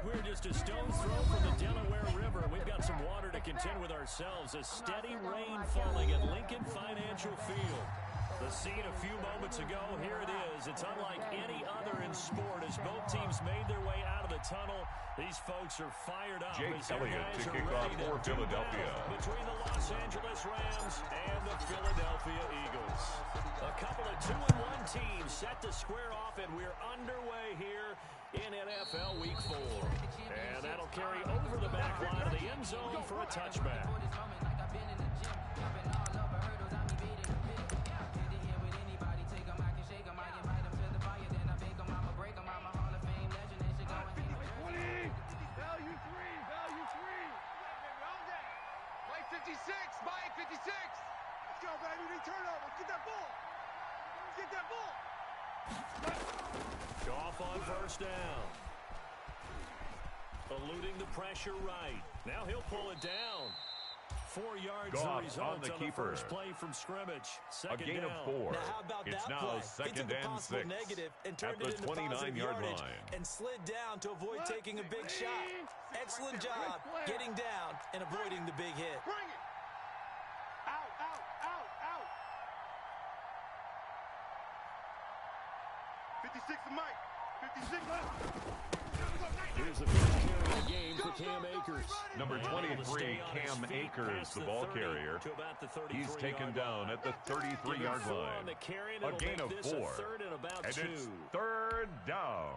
We're just a stone's throw from the Delaware River. We've got some water to contend with ourselves. A steady rain falling at Lincoln Financial Field. The scene a few moments ago, here it is. It's unlike any other in sport as both teams made their way out of the tunnel. These folks are fired up. Jake Elliott to kick off for Philadelphia. Between the Los Angeles Rams and the Philadelphia Eagles. A couple of 2-1 teams set to square off, and we're underway here in NFL Week 4. And that'll carry over the back line of the end zone for a touchback. Mike, 56. Let's go, baby. They turn over. Get that ball. Get that ball. Goff on first down. Eluding the pressure right. Now he'll pull it down. 4 yards Goff the result on the on keeper. The first play from scrimmage. Second A gain down. of 4. Now how about It's that now play? second he took a and possible 6 negative and at turned the it into positive 29-yard yardage line. and slid down to avoid taking a big shot. Excellent job getting down and avoiding the big hit. Bring it. Out, out, out, out. 56 to Mike. 56 left. Here's the first carry of the game for Cam Akers. Number 23, Cam Akers, the ball carrier. He's taken down at the 33-yard line. A gain of 4. And it's third down.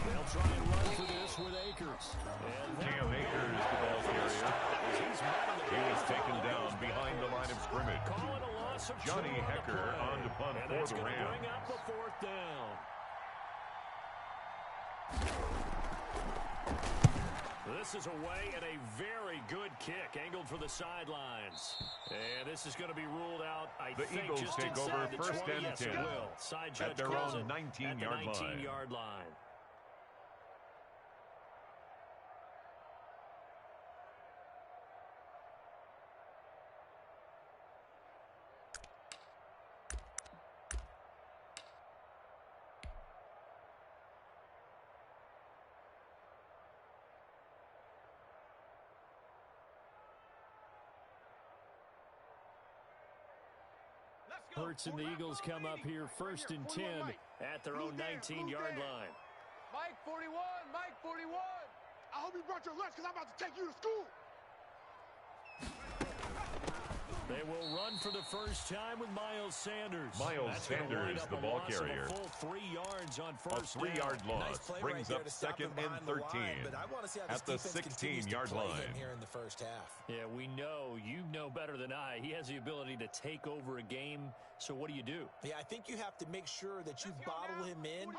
They'll try and run for this with Akers. Cam Akers, the ball carrier. He was taken down behind the line of scrimmage. Johnny Hecker on to punt for the Rams. Bring up the 4th down. This is away and a very good kick angled for the sidelines. And this is going to be ruled out, I the think, Eagles just take over the first 20. and Yes, 10 it will. Side judge at their calls own it 19-yard line. Hurts and the Eagles come up here first and 10 at their own 19-yard line. Mike 41, Mike 41. I hope you brought your lunch because I'm about to take you to school. They will run for the first time with Miles Sanders. Miles Sanders, the ball carrier. A full 3 yards on A first 3-yard down. loss brings up second and 13 at the 16-yard line. Here in the first half. Yeah, we know. You know better than I. He has the ability to take over a game. So what do you do? Yeah, I think you have to make sure that you bottle him in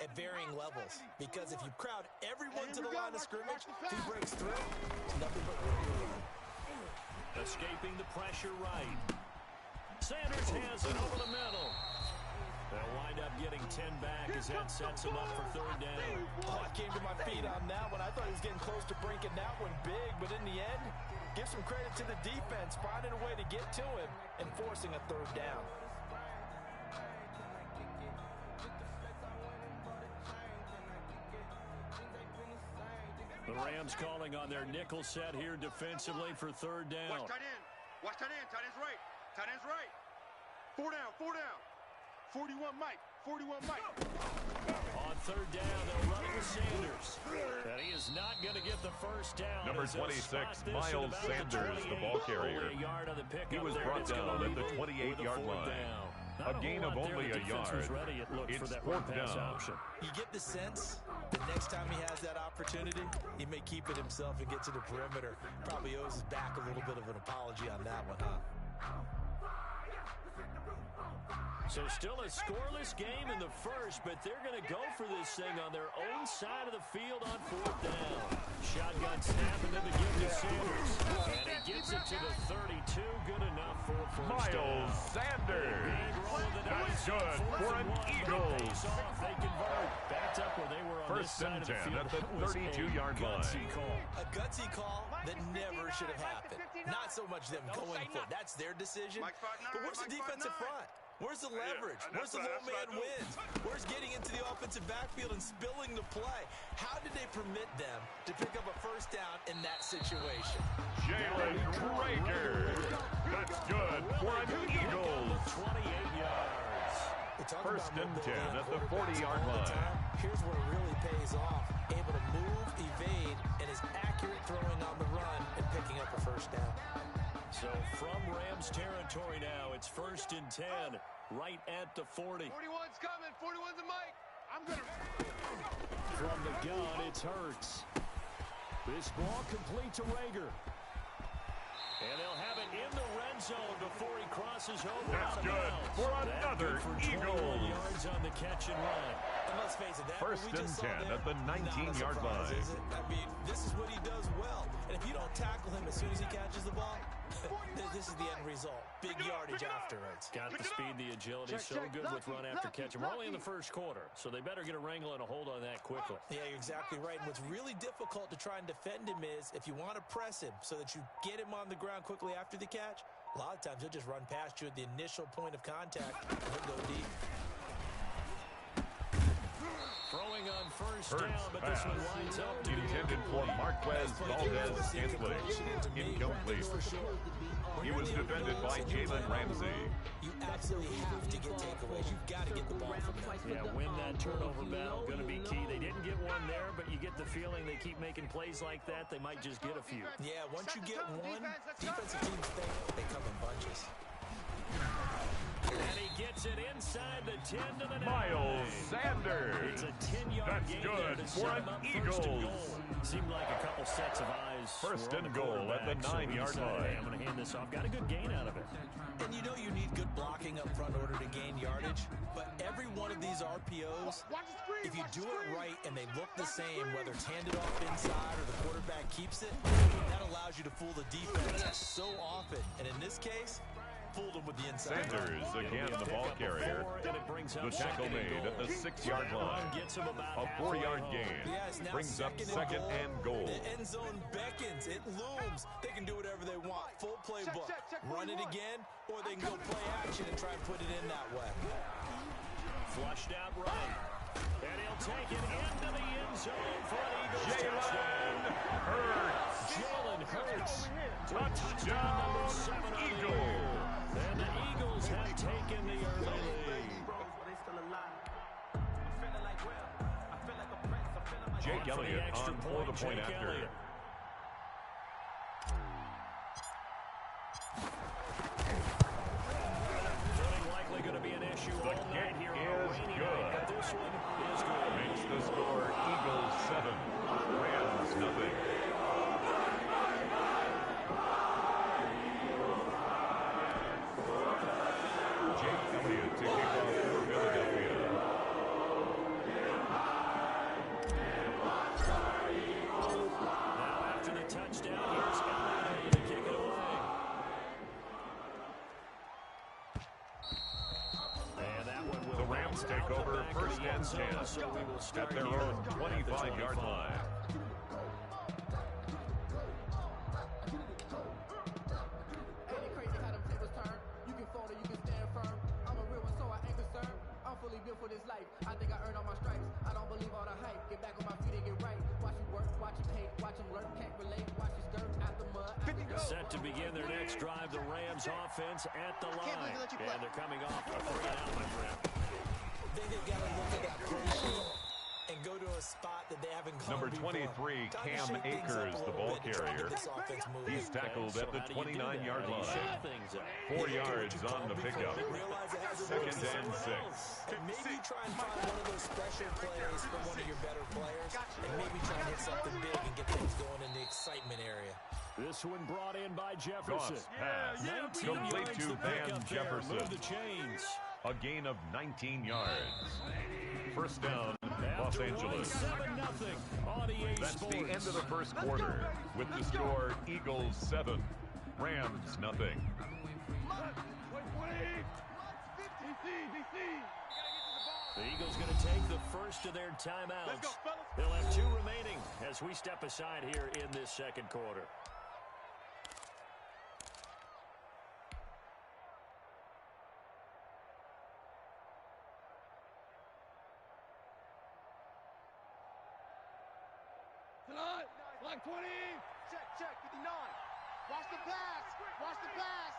at varying levels. Because if you crowd everyone to the line of scrimmage, if he breaks through, it's nothing but room to run. Escaping the pressure right. Sanders has it over the middle. They'll wind up getting 10 back as that sets him up for third down. Oh, I came to my feet on that one. I thought he was getting close to breaking that one big, but in the end, give some credit to the defense, finding a way to get to him and forcing a third down. The Rams calling on their nickel set here defensively for third down. Watch tight end. Watch tight end. Tight end's right. Tight end's right. 4 down. 4 down. 41 Mike. 41 Mike. On third down, they'll run it with Sanders. And he is not going to get the first down. Number 26, Miles Sanders, the ball carrier. He was brought down at the 28-yard line. A gain of only a yard. It's fourth down. You get the sense that next time he has that opportunity, he may keep it himself and get to the perimeter. Probably owes his back a little bit of an apology on that one, huh? So still a scoreless game in the first, but they're going to go for this thing on their own side of the field on fourth down. Shotgun snap and then the give to Sanders. And he gets it to the 32. Good enough for a first down. Miles Sanders. That's good for an Eagles. They convert. Backed up where they were on First this side and of the 10 field. at the 32-yard line. A gutsy call that never should have happened. Not so much them going for it. That's their decision. But where's the defense in front? Where's the leverage? Where's the low man wins? Where's getting into the offensive backfield and spilling the play? How did they permit them to pick up a first down in that situation? Jalen Reagor. That's good for an Eagles. 28 yards. First and 10 at the 40-yard line. Here's where it really pays off. Able to move, evade, and is accurate throwing on the run and picking up a first down. So from Rams territory now, it's first and 10, right at the 40. 41's coming. 41's a Mike. I'm going to... From the gun, it's Hurts. This ball complete to Reagor. And they'll have it in the red zone before he crosses over. That's good for another Eagles. Yards on the catch and run. A And let's face it, that First we just and 10 at the 19-yard line. I mean, this is what he does well. And if you don't tackle him as soon as he catches the ball, this is the end result. Big yardage afterwards. Got the speed, the agility, so good with run after catch. We're only in the first quarter, so they better get a wrangle and a hold on that quickly. Yeah, you're exactly right. And what's really difficult to try and defend him is if you want to press him so that you get him on the ground quickly after the catch, a lot of times he'll just run past you at the initial point of contact and he'll go deep. Throwing on first down, but this one lines up. Intended for Marquez Valdez-Scantling. Incomplete. He was defended by Jalen Ramsey. You absolutely have to get takeaways. You've got to get the ball from him. Yeah, win that turnover battle. Going to be key. They didn't get one there, but you get the feeling they keep making plays like that. They might just get a few. Yeah, once you get one, defensive teams think they come in bunches. And he gets it inside the 10 to the 9. Miles Sanders. It's a 10-yard gain. That's good for an Eagles. Seemed like a couple sets of eyes. First and goal at the 9-yard line. I'm going to hand this off. Got a good gain out of it. And you know you need good blocking up front in order to gain yardage. But every one of these RPOs, if you do it right and they look the same, whether it's handed off inside or the quarterback keeps it, that allows you to fool the defense so often. And in this case, fooled him with the inside. Sanders again the ball carrier. The tackle made at the 6-yard line. A 4-yard gain brings up second and goal. The end zone beckons. It looms. They can do whatever they want. Full playbook. Run it again, or they can go play action and try and put it in that way. Flushed out right. And he'll take it into the end zone for an Eagles touchdown. Jalen Hurts. Touchdown number 7 Eagles. And the Eagles have taken the early lead. Jake Elliott on for the point after. Footing likely going to be an issue all night here. Is good. This one is good. Makes the score Eagles 7, Rams nothing. Jake Elliott to kick off for Philadelphia. Now after the touchdown, here's Elliott to kick it away. And that one will The Rams take over first and 10 so we will start at their own 25-yard line. For this life, I think I earned all my stripes. I don't believe all the hype. Get back on my feet and get right. Watch you work, watch you hate, watch them lurk, can't relate. Watch you skirt out the mud. Set to begin their next drive, the Rams offense at the line. And they're coming off a 3-and-out, my friend. I think they've got to look at that play sheet and go to a spot that they haven't gone Number before. 23, Cam Akers, the ball carrier. He's tackled at the 29-yard line. 4 yards on the pickup. Second and 6. And maybe try and find one of those special plays from one of your better players, and maybe try and hit something big and get things going in the excitement area. This one brought in by Jefferson. Goff's pass. 19 Complete yards to the Van pickup there. Jefferson. Move the chains. A gain of 19 yards. First down, Los After Angeles. 7-0 on EA That's Sports. the end of the first quarter. With the score, Eagles 7, Rams nothing. The Eagles going to take the first of their timeouts. They'll have 2 remaining as we step aside here in this second quarter. Block 20. Check, 59. Watch the pass. Watch the pass.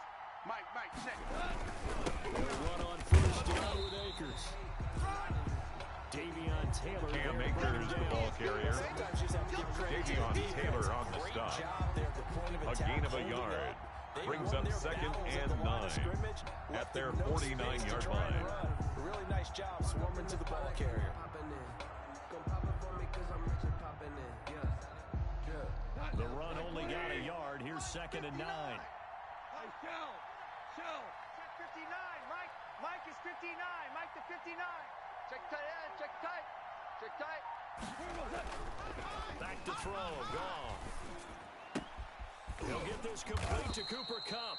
Mike, check. Run on first down with Akers. Davion Taylor. Cam Akers, the ball carrier. Davion Taylor on the stop. A gain of a yard. Brings up second and 9 at their 49-yard line. Really nice job swarming to the ball carrier. The run only got a yard. Here's second and 9. Shell. Check 59. Mike is 59. Mike to 59. Check tight end. Check tight. Check tight. Back to throw. Gone. He'll get this complete to Cooper Kupp.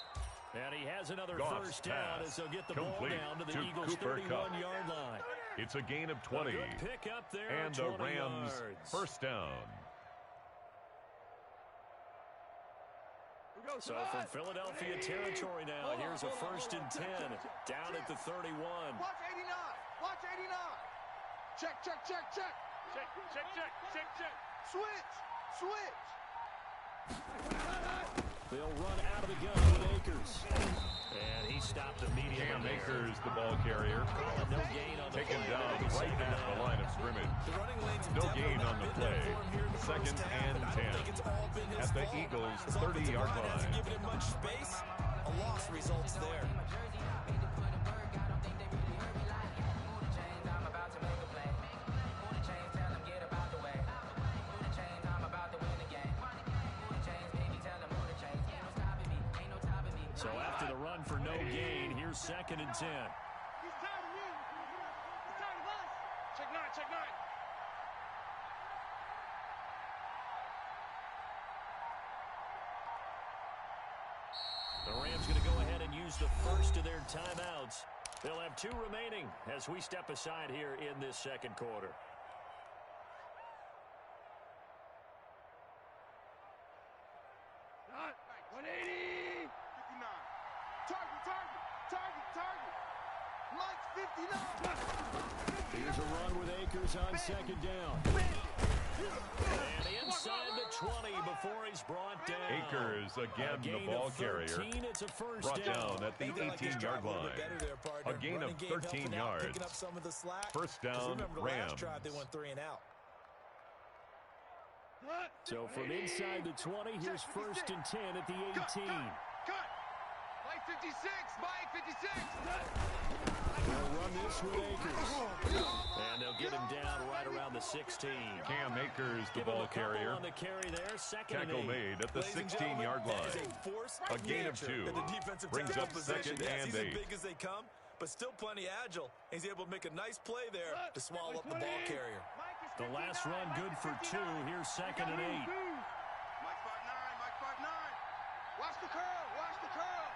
And he has another Goff's first down pass as they'll get the complete ball down to the to Eagles' Cooper Kupp. 31-yard line. It's a gain of 20. A good pick up there. And the 20 Rams yards. first down. So from Philadelphia territory now, here's a 1st and 10 down at the 31. Watch 89. Watch 89. Check, check, check, check. Check, check, check, check, check. Switch. Switch. They'll run out of the gun with Akers. And he stopped immediately. Cam Akers, the ball carrier. No gain on the Taken play. down right at the line of scrimmage. The running lanes have No definitely gain not on the been there play. for him here in the Second first half, and I don't 10. think it's all been his At the fault. Eagles' His offensive 30-yard line hasn't line. given him much space. A loss results there. So after the run for no gain, here's 2nd and 10. He's tired of you. He's tired of us. Check 9, check 9. The Rams going to go ahead and use the first of their timeouts. They'll have 2 remaining as we step aside here in this second quarter. Not 180. 59. Target, target, target, target. Mike's 59. Here's a run with Akers on 2nd down. And inside the 20 before he's brought down. Akers again, A gain the ball of 13, carrier. It's a first Brought down. down at the They like this 18-yard drive a little line. bit better there, partner. A gain of Running game 13 helping out, yards. picking up some of the slack. First 'Cause down, remember the last drive they Rams. went 3 and out. So from inside the 20, here's 1st and 10 at the 18. Cut. Mike 56. Mike 56. They'll run this with Akers. And they'll get him down right around the 16. Cam Akers, the Give him ball a couple carrier. on the carry there. 2nd and Tackle 8. made at the Ladies and 16-yard gentlemen, that is line. a force A of gain of nature 2. in the defensive Brings tackle up position. 2nd Yes, and he's 8. as big as they come, but still plenty agile. He's able to make a nice play there to swallow up the ball carrier. The last run good for 2. Here's 2nd and 8. Mike 5'9. Mike 5'9. Watch the curl. Watch the curls.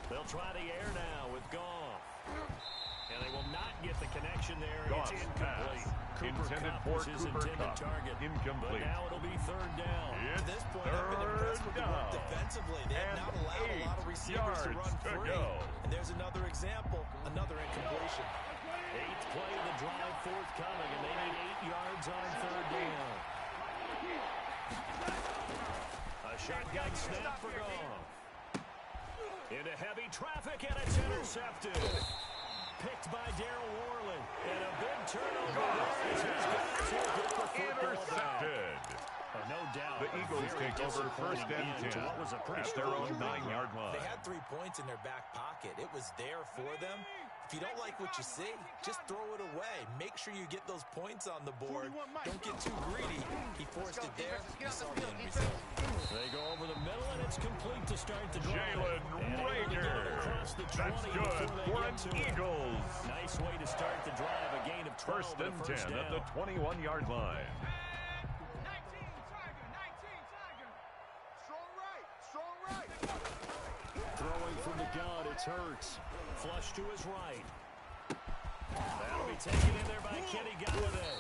They'll try the air now with Goff. And they will not get the connection there. Goff's It's incomplete. pass. Cooper Intended Kupp for was his Cooper intended Kupp. target. Incomplete. But now it'll be 3rd down. At this point, I've been impressed with the work down. defensively. They have And not allowed a lot of 8 receivers to run yards to free. go. And there's another example, another incompletion. 8th play of the drive forthcoming, and they need 8 yards on 3rd down. A shotgun snap for Goff. Into heavy traffic, and it's intercepted. Picked by Darryl Worley. And a big turnover there as he's got to get the football back. Intercepted. No doubt. The Eagles Very take over 1st disappointing and end to 10 what was a pretty at their own strong 9-yard line. They had 3 points in their back pocket. It was there for them. If you don't like what you see, just throw it away. Make sure you get those points on the board. Don't get too greedy. He forced it there. He saw the end result. They go over the middle, and it's complete to start the drive. Jalen And able to get it Reagor. across the 20 That's good before they for get an to it. Eagles. Nice way to start the drive. A gain of 12 First and a and first 10 at down. the 21-yard line. 19, Tiger, 19, Tiger. Strong right. Strong right. Throwing from the gun, it's Hurts. Flush to his right. That'll be taken in there by Kenny Galladay.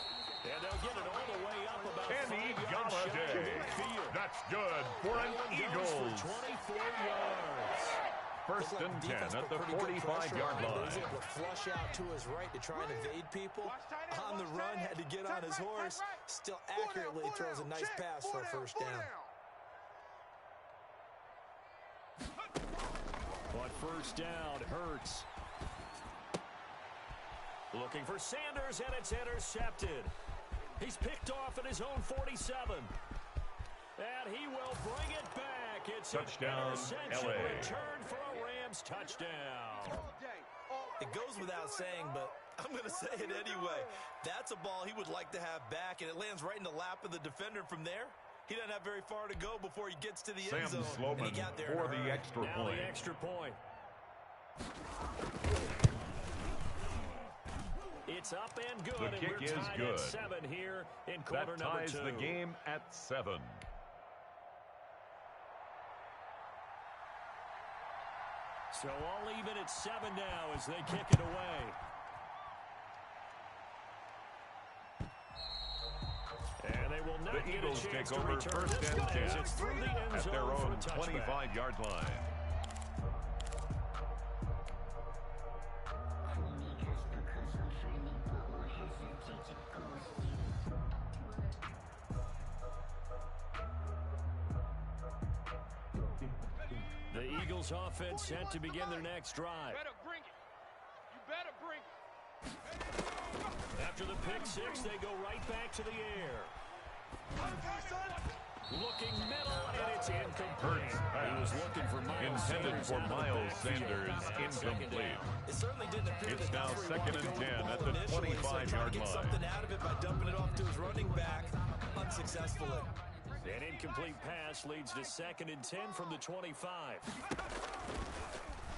And they'll get it all the way up about Kenny 5 yards shy of Galladay. midfield. That's good for an That one goes Eagles. for 24 yards. First Looked like and the 10 defense at put the pretty good pressure 45-yard on him, but line. He was able to flush out to his right to try and evade people. On the run, had to get on his horse. Still accurately throws a nice pass for a first down. On first down, Hurts. Looking for Sanders, and it's intercepted. He's picked off at his own 47. And he will bring it back. It's Touchdown, an interception LA. return for a Rams touchdown. It goes without saying, but I'm going to say it anyway. That's a ball he would like to have back, and it lands right in the lap of the defender from there. He doesn't have very far to go before he gets to the end Sam zone. Sloman and he got there for in a the hurry. extra Now point. the extra point. It's up and good. The kick is tied good. At 7 here in quarter that number ties 2. the game at 7. So all even at 7 now as they kick it away. And they will not the get Eagles a chance take to over return. first This and one 10 is through the end at zone their for own a touchback. 25-yard line. The Eagles offense set to begin their next drive. Better bring it. You better bring it. After the pick six, they go right back to the air. Looking middle, and it's incomplete. He was looking for Miles Intended Sanders for out of the Miles backfield. Sanders, incomplete. It certainly didn't appear It's that now that's where he second wanted and to go 10 with at the the ball initially, so 25-yard trying to get line. something out of it by dumping it off to his running back unsuccessfully. An incomplete pass leads to second and 10 from the 25.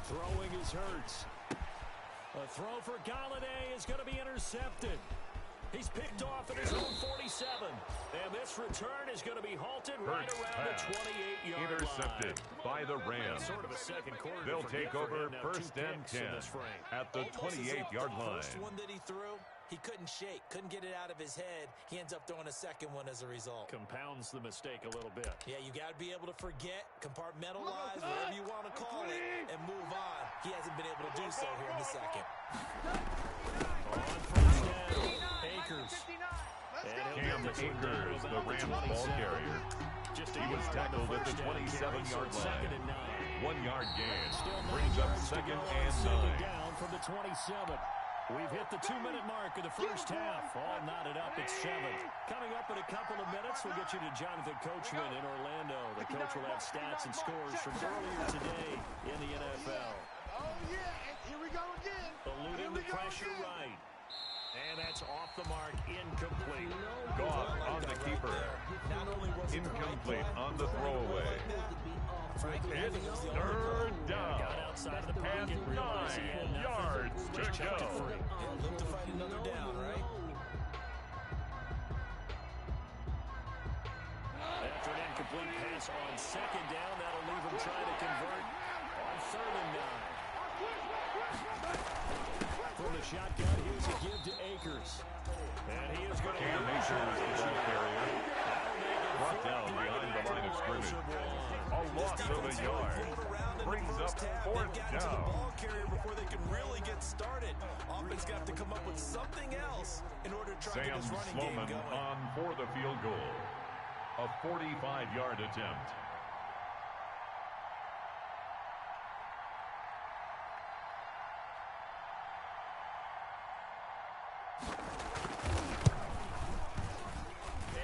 Throwing is Hurts. A throw for Galladay is going to be intercepted. He's picked off at his own 47. And this return is going to be halted right Hurts around pass. the 28-yard Intercepted line. by the Rams. Sort of a second quarter. They'll take over first and 10 at the Almost as if 28-yard the line. first one that he threw, he couldn't shake, couldn't get it out of his head. He ends up throwing a second one as a result. Compounds the mistake a little bit. Yeah, you got to be able to forget, compartmentalize, whatever you want to call it, and move on. He hasn't been able to do so here in the second. On first down, Akers. Cam Akers, the Rams ball carrier. He was tackled at the 27-yard line. 1-yard gain. Brings up second and 9. Down from the 27. We've hit the 2-minute mark of the first half. All knotted up at 7. Coming up in a couple of minutes, we'll get you to Jonathan Coachman in Orlando. The coach will have stats and scores from earlier today in the NFL. Oh, yeah, and here we go again. Eluding the pressure right. And that's off the mark, incomplete. Goff on the keeper. Incomplete on the throwaway. It's third down. Got outside of the pocket, And realized he had 9 nothing. yards to Just chucked it go. free. Yeah, look to fight another down, right? After an incomplete pass on second down, that'll leave him trying to convert on third and 9. From the shotgun, here's a give to Akers. And he is going to Cam Akers, the ball carrier. Brought down behind the line of scrimmage. A loss of a yard. Brings up fourth They've got to the down. ball carrier before they can really get started. Offense got to come up with something else in order to try to Sam get this running game Sloman going. on for the field goal. A 45-yard attempt.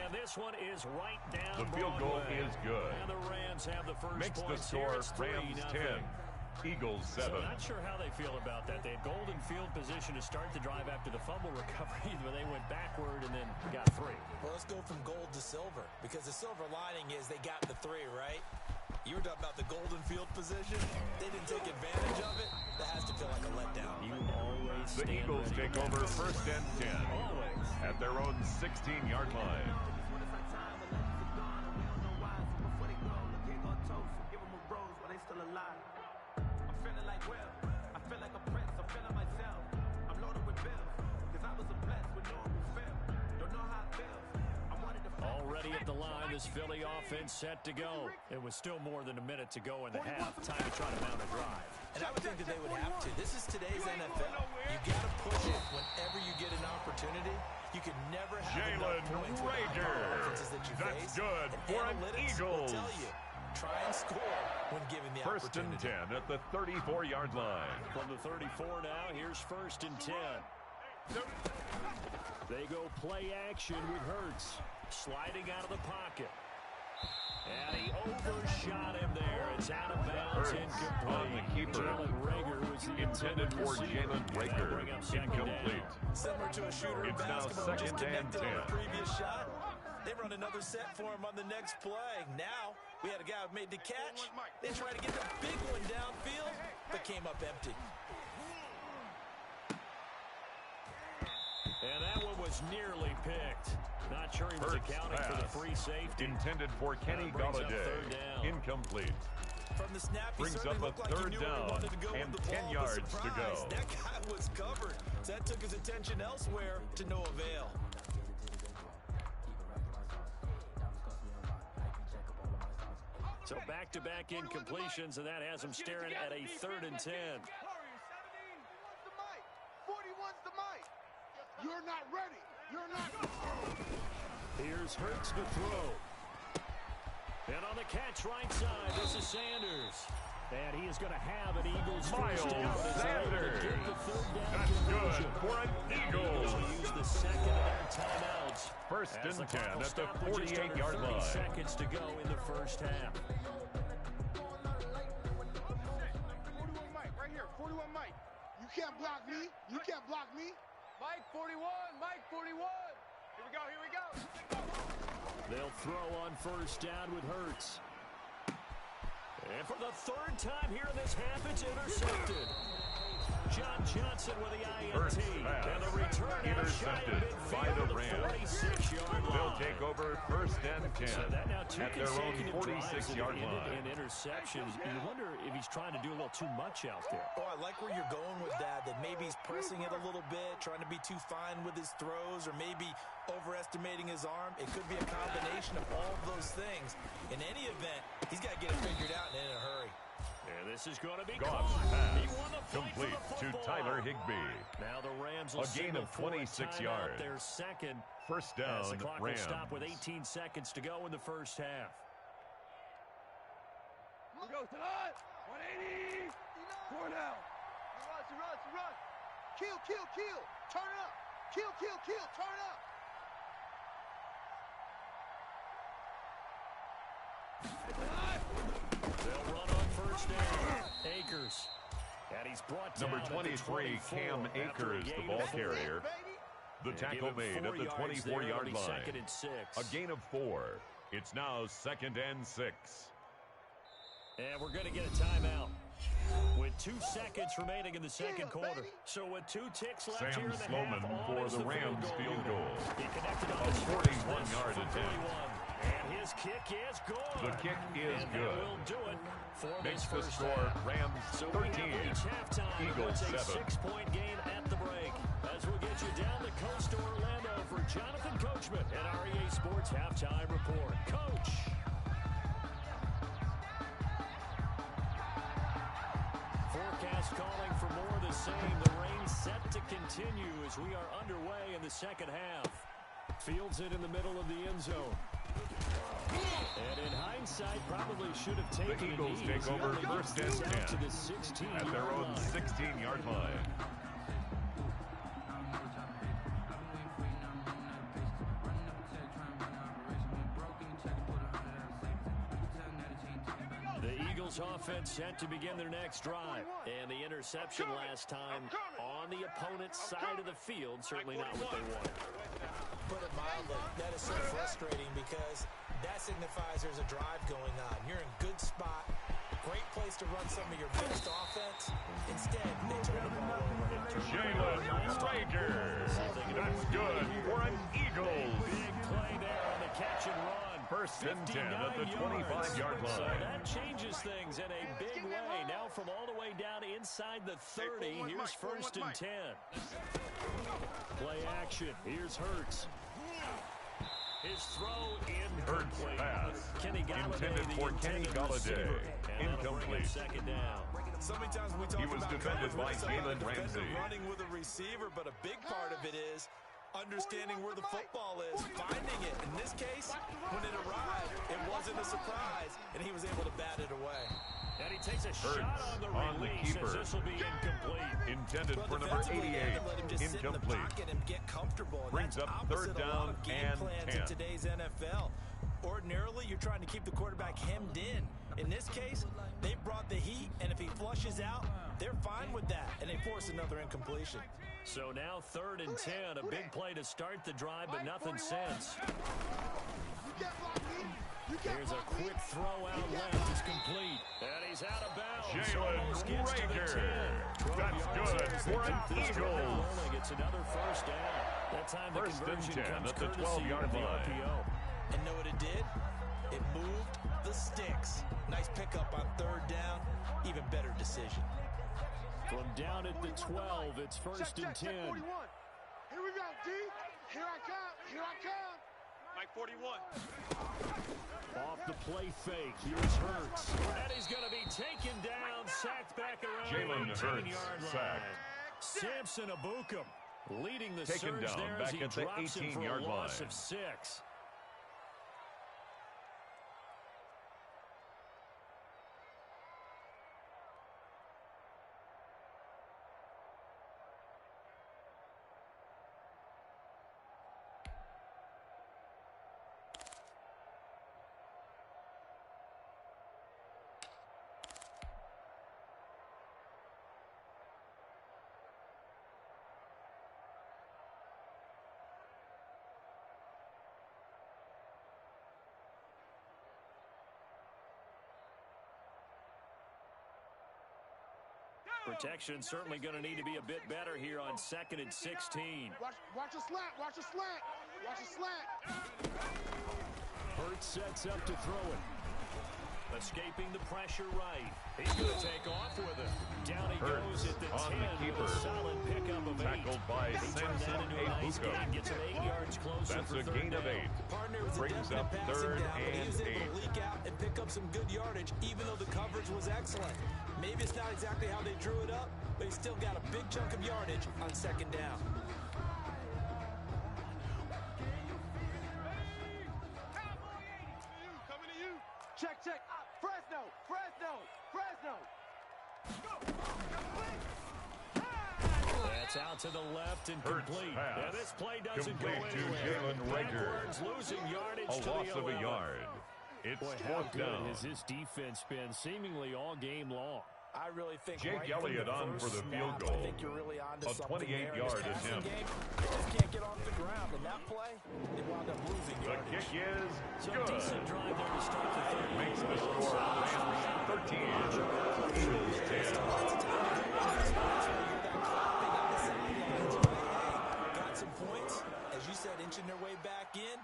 And this one is right down The field goal Broadway. is good. And the Rams have the first Makes the points here. score It's Rams 3-0. 10. Eagles 7. So not sure how they feel about that. They had golden field position to start the drive after the fumble recovery, but they went backward and then got 3. Well, let's go from gold to silver, because the silver lining is they got the 3, right? You were talking about the golden field position. They didn't take advantage of it. That has to feel like a letdown. You always The stand Eagles ready. take over first and 10 Always. at their own 16-yard line. Already at the line, this Philly offense set to go. It was still more than a minute to go in the half. Time to try to mount a drive. And I would think that they would have to. This is today's NFL. You got to push it whenever you get an opportunity. You can never have Jalen enough points with the Reagor. offenses that you That's face. good And for an analytics Eagles. will tell you, try and score when given the First and opportunity. 10 at the 34-yard line. From the 34 now, here's first and 10. They go play action with Hurts. Sliding out of the pocket. And he overshot him there. It's out of bounds, Hurts incomplete. on the keeper. Jalen Reagor was the Intended for receiver. Jalen Reagor. Bring up second Incomplete. down. Similar to a shooter in It's now basketball, just second and connected on 10. the previous shot. They run another set for him on the next play. Now We had a guy who made the catch. They tried to get the big one downfield, but came up empty. And that one was nearly picked. Not sure he was accounting for the free safety. Intended for Kenny Golladay. Incomplete. From the snap, he brings up a like third down and 10 yards to go. That guy was covered. So that took his attention elsewhere to no avail. So back-to-back incompletions, and that has him staring at a 3rd and 10. 41's the mic. You're not ready. You're not. Here's Hurts to throw. And on the catch right side, this is Sanders. And he is going to have an Eagles first down. Sanders. That's good for an Eagles. Will use the second of their timeouts. First and 10 at the 48-yard line. 30 seconds to go in the first half. 41 Mike, right here. 41 Mike. You can't block me. You can't block me. Mike 41. Mike 41. Here we go. Here we go. They'll throw on first down with Hurts. And for the 3rd time here in this half, it's intercepted. John Johnson with the INT. And the return intercepted by the Rams. 46-yard line. They'll take over first and 10 so that now two at their own 46-yard line. And interceptions. You wonder if he's trying to do a little too much out there. Oh, I like where you're going with that maybe he's pressing it a little bit, trying to be too fine with his throws, or maybe overestimating his arm. It could be a combination of all of those things. In any event, he's got to get it figured out and in a hurry. And this is going to be Goff's pass complete to Tyler Higbee. Now the Rams will a gain of 26 yards. Their second. First down, the clock Rams. will stop with 18 seconds to go in the first half. Here goes to us. 180. 4 now. Run. Kill. Turn it up. Kill. Turn it up. They'll run on first down. Akers. And he's brought down number 23, Cam Akers, the ball carrier. The tackle made at the 24-yard line. Second and 6. A gain of 4. It's now 2nd and 6. And we're going to get a timeout with 2 seconds remaining in the second quarter. So with 2 ticks left Sam here in the Sloman half, for the Rams field goal. He connected on a 41-yard attempt. And his kick is good. The kick is and good. That will do it for Makes this the first score half. Rams 13, Eagles 7. A 6-point game at the break. As we'll get you down the coast to Orlando for Jonathan Coachman and our EA Sports Halftime Report. Coach. Forecast calling for more of the same. The rain set to continue as we are underway in the second half. Fields it in the middle of the end zone. And in hindsight, probably should have taken the Eagles take over first and 10 at their own 16-yard line. The Eagles offense set to begin their next drive. And the interception last time on the opponent's side of the field, certainly not what they wanted. Put it mildly, that is so frustrating because that signifies there's a drive going on. You're in good spot, great place to run some of your best offense. Instead, they turn the ball over. Jalen Reagor. That's good for an Eagles. Big play there on the catch and run. First and 10 at the 25-yard line. So that changes things in a big way. Now from all the way down inside the 30, here's first and 10. Play action. Here's Hurts. His throw incomplete. Pass Kenny Golladay, intended for Kenny Golladay. Incomplete. Second down. So many times we talk he was about defended by Jalen Ramsey. Running with a receiver, but a big part of it is understanding where the football is, finding it. In this case, when it arrived, it wasn't a surprise, and he was able to bat it away. And he takes a Hurts shot on the release. keeper. This will be incomplete. Intended for number 88. Incomplete. And get comfortable. And brings that's up opposite 3rd down a lot of game and plans 10. in today's NFL. Ordinarily, you're trying to keep the quarterback hemmed in. In this case, they brought the heat, and if he flushes out, they're fine with that, and they force another incompletion. So now 3rd and 10, a big play to start the drive, but nothing since. Here's a quick throw out left. It's complete. And he's out of bounds. Jalen Reagor. That's good for an Eagles. It's another first down. That time the First and 10 comes at the courtesy 12-yard of the line. RPO. And know what it did? It moved the sticks. Nice pickup on third down. Even better decision. From down at the 12, it's first and 10. Check 41. Here we go, D. Here I come. Here I come. Mike 41. Off the play fake, here's Hurts. And he's going to be taken down, sacked back around Jalen the Hurts 18-yard line. sacked. Samson Abukum leading the Taken surge down there back as he at the drops him for a 18-yard loss line. of 6. Protection certainly going to need to be a bit better here on 2nd and 16. Watch a slant. Watch a slant. Watch a slant. Hurts sets up to throw it. Escaping the pressure right. He's going to take off with it. Down he Hurts goes at the 10 on the keeper. with a solid pickup of 8. Tackled by Samson Abukum. Gets him 8 yards closer. That's for a third gain of down. 8. Partner was Brings a up definite passing third down, but he and was able 8. to leak out and pick up some good yardage, even though the coverage was excellent. Maybe it's not exactly how they drew it up, but he still got a big chunk of yardage on 2nd down. Coming to you. Check. Fresno. That's out to the left and Hurts complete. pass. Yeah, this play doesn't Complete go to anywhere. Jalen Reagor. Backwards, losing yardage A to loss the of a 11. yard. It's Boy, how fourth good down. has this defense been seemingly all game long? I really think Jake right from Elliott the on first for the snap, field goal. I think you're really on to A something 28-yard there. This passing attempt. game, they just can't get off the ground. In that play, they wound up losing The yardage. kick is So good. decent drive there to start the third. Makes the score Rams 13. Eagles 10. Got some points. As you said, inching their way back in.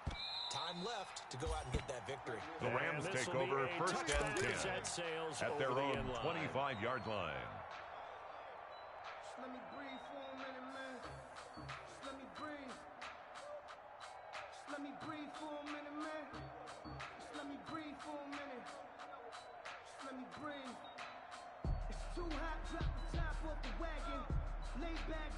Time left to go out and get that victory. The Rams And this take will be over a first and touchback 10 set sails at their over the own end line. 25-yard line. Just let me breathe for a minute, man. Just let me breathe. Just let me breathe for a minute, man. Just let me breathe for a minute. Just let me breathe. It's too hot, drop the top off the wagon. Lay back,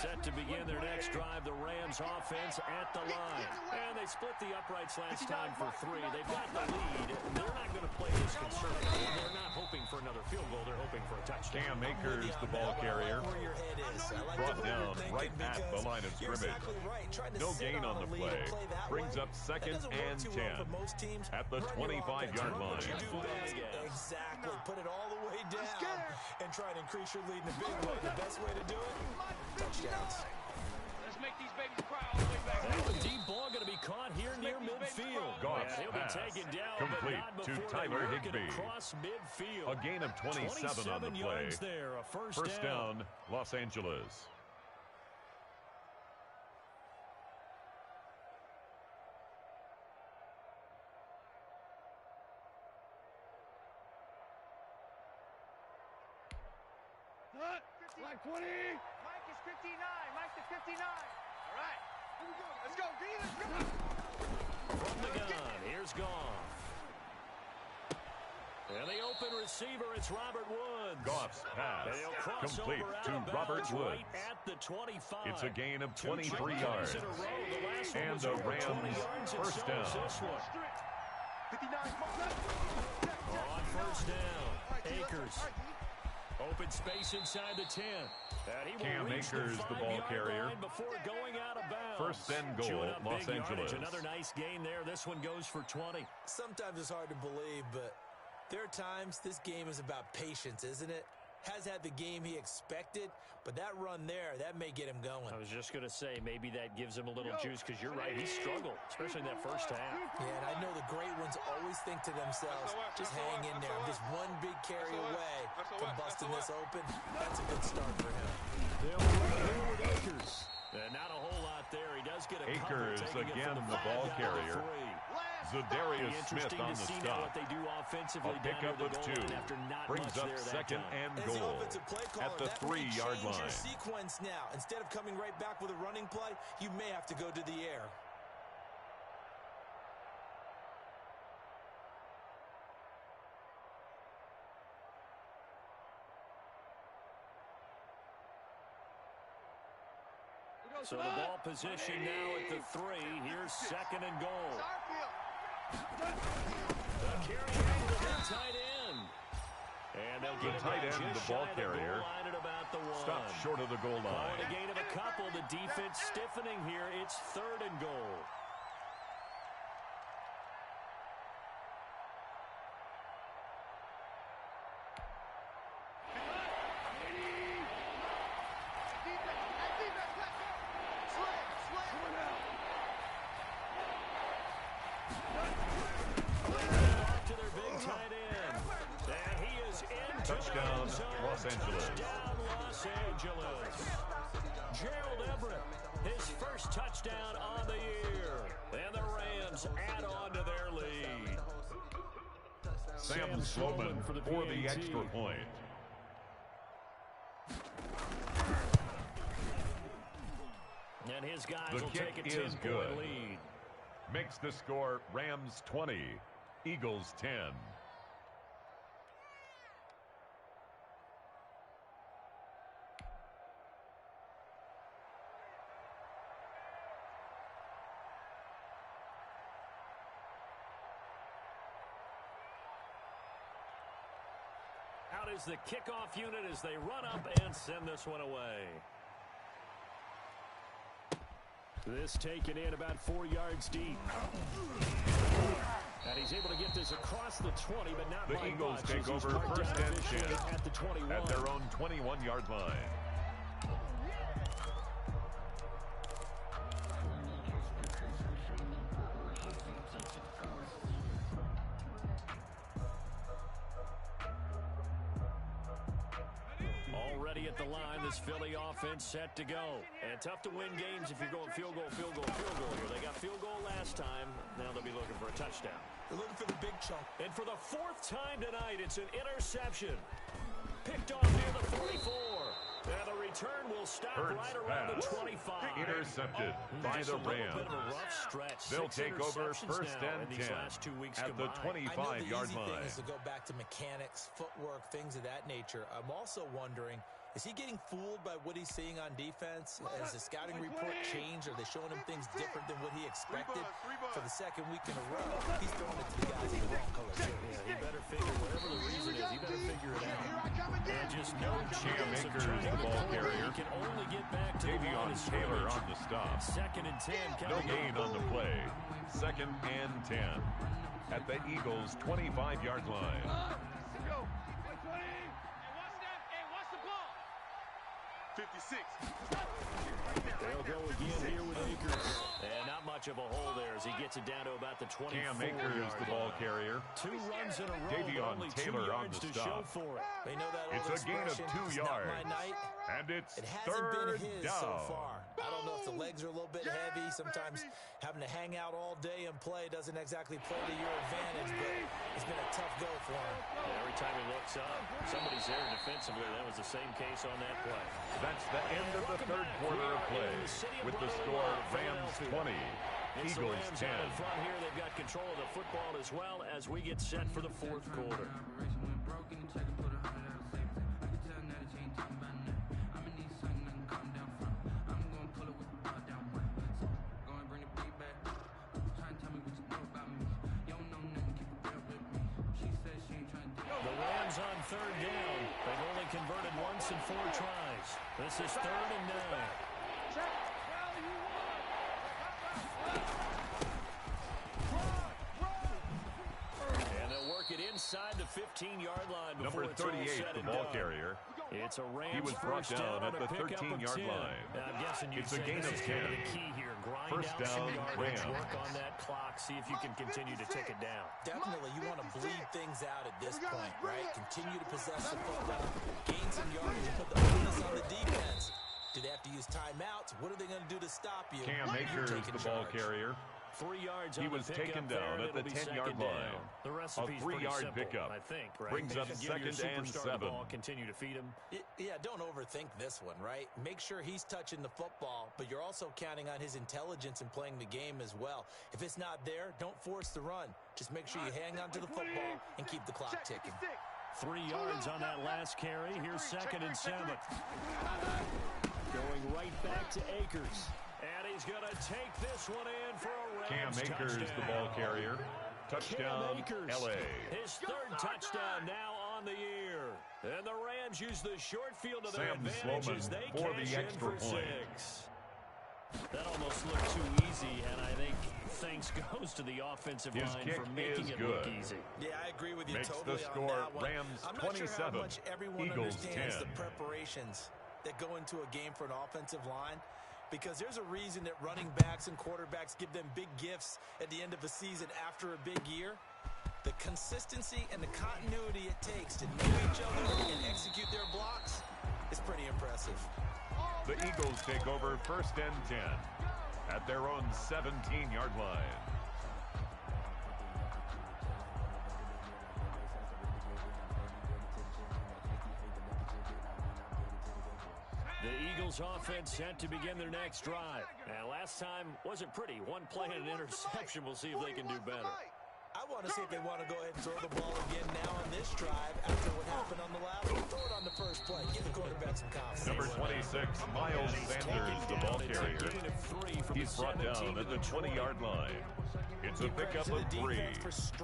Set to begin their next drive, the Rams offense at the line. And they split the uprights last time for 3. They've got the lead. They're not going to play this conservative. They're not hoping for another field goal. They're hoping for a touchdown. Cam Akers, the ball carrier, Where your head is. I like brought the way down you're thinking right at the because line of you're scrimmage. exactly right. Trying to No sit gain on the a lead play. and play that Brings way, up second that doesn't work and too 10 well for most teams. at the Run your 25-yard offense, run what line. you do best. Exactly. Put it all the way down and try and increase your lead in a big way. The best way to do it, touchdowns. Let's make these babies cry all the way back. That one deep ball going to be caught here near midfield. Goff's He'll be pass taken down, complete but not to before they Tyler work it Higbee. across midfield. A gain of 27 on the play. yards there, a first down, Los Angeles. Like 20. Mike is 59. Mike is 59. All right. Here we go. Let's go, D. Let's go. From the gun, here's Goff. And the open receiver, it's Robert Woods. Goff's pass And he'll cross complete over out to of Robert bounds Woods. right at the 25. It's a gain of 2 23 plays yards. in a row. The last one And was the over 20 Rams yards, and first so down. is this one. 59. Smoke that. On first down, Akers. Open space inside the 10. And he will Cam reach Akers, the ball 5-yard carrier. line before going out of bounds. First and goal, Chewing up Los big yardage. Angeles. Another nice gain there. This one goes for 20. Sometimes it's hard to believe, but there are times this game is about patience, isn't it? has had the game he expected, but that run there, that may get him going. I was just going to say, maybe that gives him a little juice, because you're right, he struggled, especially in that first half. Yeah, and I know the great ones always think to themselves, just hang in there. I'm just one big carry away from busting this open. That's a good start for him. They'll run here with Akers. And not a whole lot there. He does get a Akers again, the ball carrier. Zadarius Smith on the stop. A pickup of 2. Brings up second and goal at the 3-yard line. Your sequence now. Instead of coming right back with a running play, you may have to go to the air. So the ball position now at the 3. Here's second and goal. The carry to the tight end. And they'll get the tight end, the ball carrier, stopped short of the goal line. A gain of a couple. The defense stiffening here. It's third and goal. Touchdown, Los Angeles. Touchdown, Los Angeles. Gerald Everett, his first touchdown on the year. And the Rams add on to their lead. Sam Sloman for the extra point. And his guys the will kick take a 10-point lead. Makes the score Rams 20, Eagles 10. Out is the kickoff unit as they run up and send this one away. This taken in about 4 yards deep. And he's able to get this across the 20, but not the Eagles take over first and 10 at the 21. At their own 21-yard line. Already at the line, this Philly offense set to go. And tough to win games if you're going field goal, field goal, field goal here. They got field goal last time. Now they'll be looking for a touchdown. They're looking for the big chunk. And for the 4th time tonight, it's an interception. Picked off near the 44. And the return will stop right around the 25. Intercepted by the Rams. They'll take over first and 10 at the 25-yard line. Thing is to go back to mechanics, footwork, things of that nature. I'm also wondering, is he getting fooled by what he's seeing on defense? Has the scouting report changed? Are they showing him things different than what he expected? For the second week in a row, he's throwing it to the guys in the wrong color. Yeah, he better figure, whatever the reason is, he better figure it out. And just no chance of turning the ball carrier. He can only get back to Davion Taylor on the stop. Second and 10. No gain on the play. Second and 10 at the Eagles' 25-yard line. They'll go again here with Akers. And not much of a hole there as he gets it down to about the 24. Cam Akers, the ball carrier. 2 runs in a row. Davion only Taylor 2 on yards the to stop. show for it. They know that it's a gain of 2 yards. And it's it hasn't third been his down. so far. I don't know if the legs are a little bit heavy. Sometimes having to hang out all day and play doesn't exactly play to your advantage, but it's been a tough go for him. Yeah, every time he looks up, somebody's there defensively. That was the same case on that play. That's the end of the third quarter of play with the score Rams 20, Eagles 10. In front here, they've got control of the football as well as we get set for the 4th quarter. On 3rd down. They've only converted once in 4 tries. This is 3rd and 9. And they'll work it inside the 15-yard line before Number 38, the ball carrier. It's a Rams He was brought first down at the a pickup of 13-yard 10. line. I'm guessing you'd It's a say gain this of is 10. kind of the key here. Grind First out down, some yardage, Rams. work on that clock, see if you can continue to take it down. Definitely, you want to bleed things out at this point, right? Continue to possess the football, gain some yardage, put the onus on the defense. Do they have to use timeouts? What are they going to do to stop you? Cam Akers, the ball carrier. 3 yards He on was the pickup taken down there, at the it'll be 10-yard second line. down. The A recipe's pretty 3-yard simple, pickup. I think, right? Brings up Give your second and superstar the 7. ball, continue to feed him. Yeah, don't overthink this one, right? Make sure he's touching the football, but you're also counting on his intelligence in playing the game as well. If it's not there, don't force the run. Just make sure you hang on to the football and keep the clock ticking. 3 yards on that last carry. Here's second and 7. Going right back to Akers. And he's going to take this one in for a Rams Cam Akers, touchdown. the ball carrier. Touchdown, L.A. His third touchdown now on the year. And the Rams use the short field to their Sam advantage as Sloman they for cash the in extra for point. 6. That almost looked too easy, and I think thanks goes to the offensive His line kick for making is it good. look easy. Yeah, I agree with you Makes totally the on score that one. Rams I'm not sure 27, how much everyone Eagles understands 10. the preparations that go into a game for an offensive line, because there's a reason that running backs and quarterbacks give them big gifts at the end of a season after a big year. The consistency and the continuity it takes to know each other and execute their blocks is pretty impressive. The Eagles take over first and 10 at their own 17-yard line. The Eagles offense set to begin their next drive. And last time wasn't pretty. One play and an interception. We'll see if they can do better. I want to see if they want to go ahead and throw the ball again now on this drive after what happened on the last one. Throw it on the first play. Give the quarterback some confidence. Number 26, Miles Sanders, the ball carrier. He's brought down at the 20-yard line. It's a pickup of 3.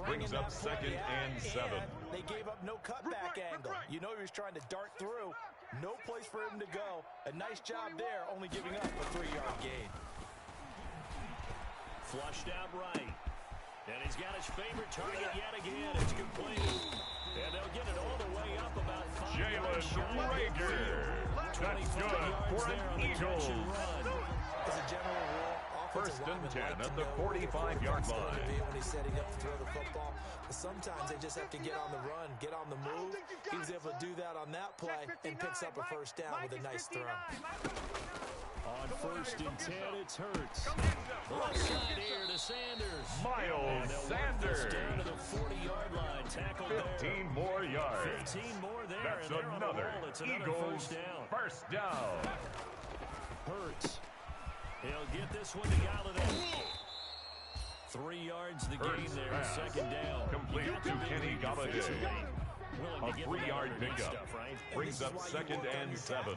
Brings up second and 7. They gave up no cutback angle. You know he was trying to dart through. No place for him to go. A nice job there, only giving up a 3-yard gain. Flushed out right. And he's got his favorite target yet again. It's complete. And they'll get it all the way up about 5 yards. Jalen Reagor. That's good for an Eagles. As a general rule, First and 10 at the 45-yard line. When he's setting up to throw the football, but sometimes they just have to get on the run, get on the move. He was able to do that on that play and picks up a first down with a nice throw. On first and 10, it's Hurts. Left side here to Sanders. Miles Sanders. Down to the 40-yard line. Tackled 15 more yards. 15 more there. That's and they're another on a roll. It's another Eagles first down. Hurts. He'll get this one to Galladay. 3 yards the gain Hurts there. pass. Second down. Complete You got to the big Kenny lead Galladay. defensively. Willing A to give 3-yard them underneath pickup. stuff, right? Brings up second and 7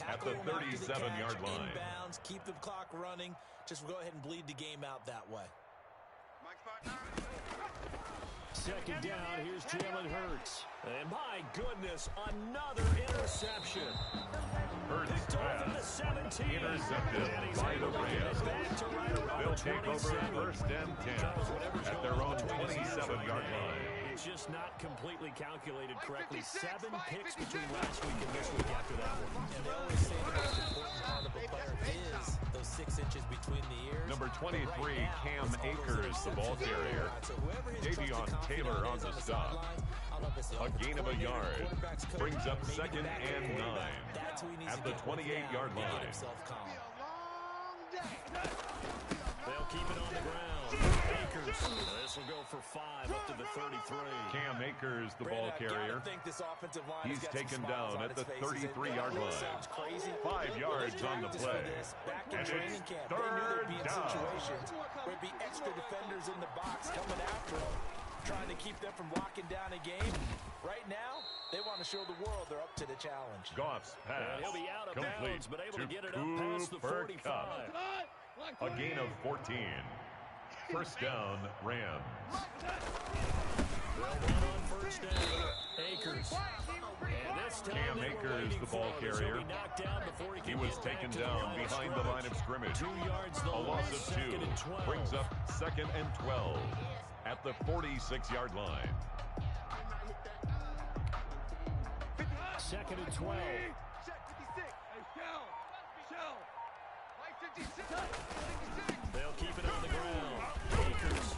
at the 37-yard line. Inbounds, keep the clock running. Just go ahead and bleed the game out that way. Second down, here's Jalen Hurts. And my goodness, another interception. Hurts Picked off at the pass 17. intercepted And he's by able the to get Rams. it back to right around They'll the take over 27. first and 10 Charles, whatever's at going their on own between the ears 27-yard right now, line. It's just not completely calculated correctly. 7 picks between last week and this week after that one. And they always say the most important part of a player is those 6 inches between the ears. Number 23, Right now, Cam it's all those Akers, the ball interceptions. carrier. So whoever his trusted Davion confidant Taylor on is the the stop. sideline, I don't know if it's the A gain of a coordinator, yard. quarterback's coach, Brings up maybe second the backup and quarterback. 9 That's who he needs at to the get with 28-yard now to get line. himself calm. They'll keep it on the ground. Akers. This will go for 5 up to the 33. Cam Akers, the ball Brandon, I carrier. gotta think this offensive line He's has got some taken smiles down on at its the faces. It 33-yard really line. sounds crazy. 5 yards They on the practiced for play. this back in And training it's camp. They knew there'd be third down. situations where it'd be extra defenders in the box coming after them, trying to keep them from locking down a game. Right now, they want to show the world they're up to the challenge. Goff's pass. And he'll be out of complete bounds, but able to get it to up past the Cooper 45. Kupp. A gain of 14. First down, Rams. Well done on first down. Akers. And this time Cam they were Akers, waiting the for ball him, as he'll carrier. be knocked down before he He can was get back taken to the down line of behind the line of scrimmage. scrimmage. 2 yards the A loss of 2. second and 12. Brings up second and 12 at the 46-yard line. 2nd and 12. Check 56. Hey, shell. Mike 56. 56. They'll keep it on the ground. Akers.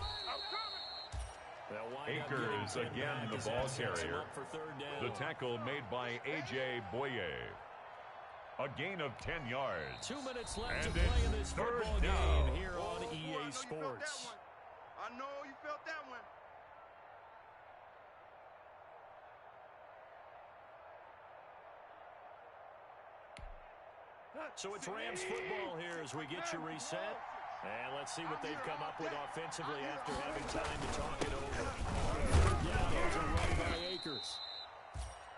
Akers again, the ball carrier. The tackle made by A.J. Boye. A gain of 10 yards. 2 minutes left and to play in this third football down. game here on EA Sports. I know you felt that one. So it's Rams football here as we get you reset. And let's see what they've come up with offensively after having time to talk it over. Yeah, there's a run by Akers.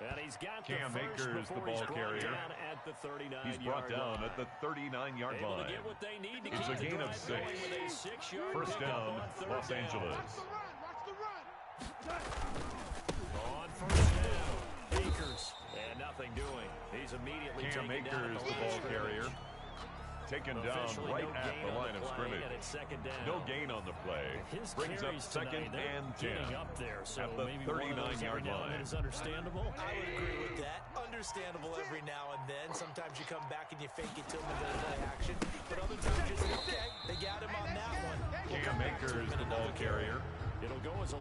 And he's got Cam the first Akers, the before ball he's brought carrier. down at the 39-yard line. He's brought down at the 39-yard Able line. to get what they need to It's keep a the gain of drive 6. going with a 6-yard First pickup down, on third Los down. Angeles. Watch the run. On first down, Akers. And nothing doing. He's immediately Cam taken down Akers, at the ball line of carrier. scrimmage. Taken down Officially right no at gain the on line of play, scrimmage. and it's second down. No gain on the play. His Brings up carries second tonight, and they're 10 getting up there, so at the maybe one of those 39-yard every now and then line. is understandable. I would agree with that. Understandable every now and then. Sometimes you come back and you fake it to them and go play action. But other times you say, okay, they got him on that one. Cam Akers, the ball carrier. It'll go as a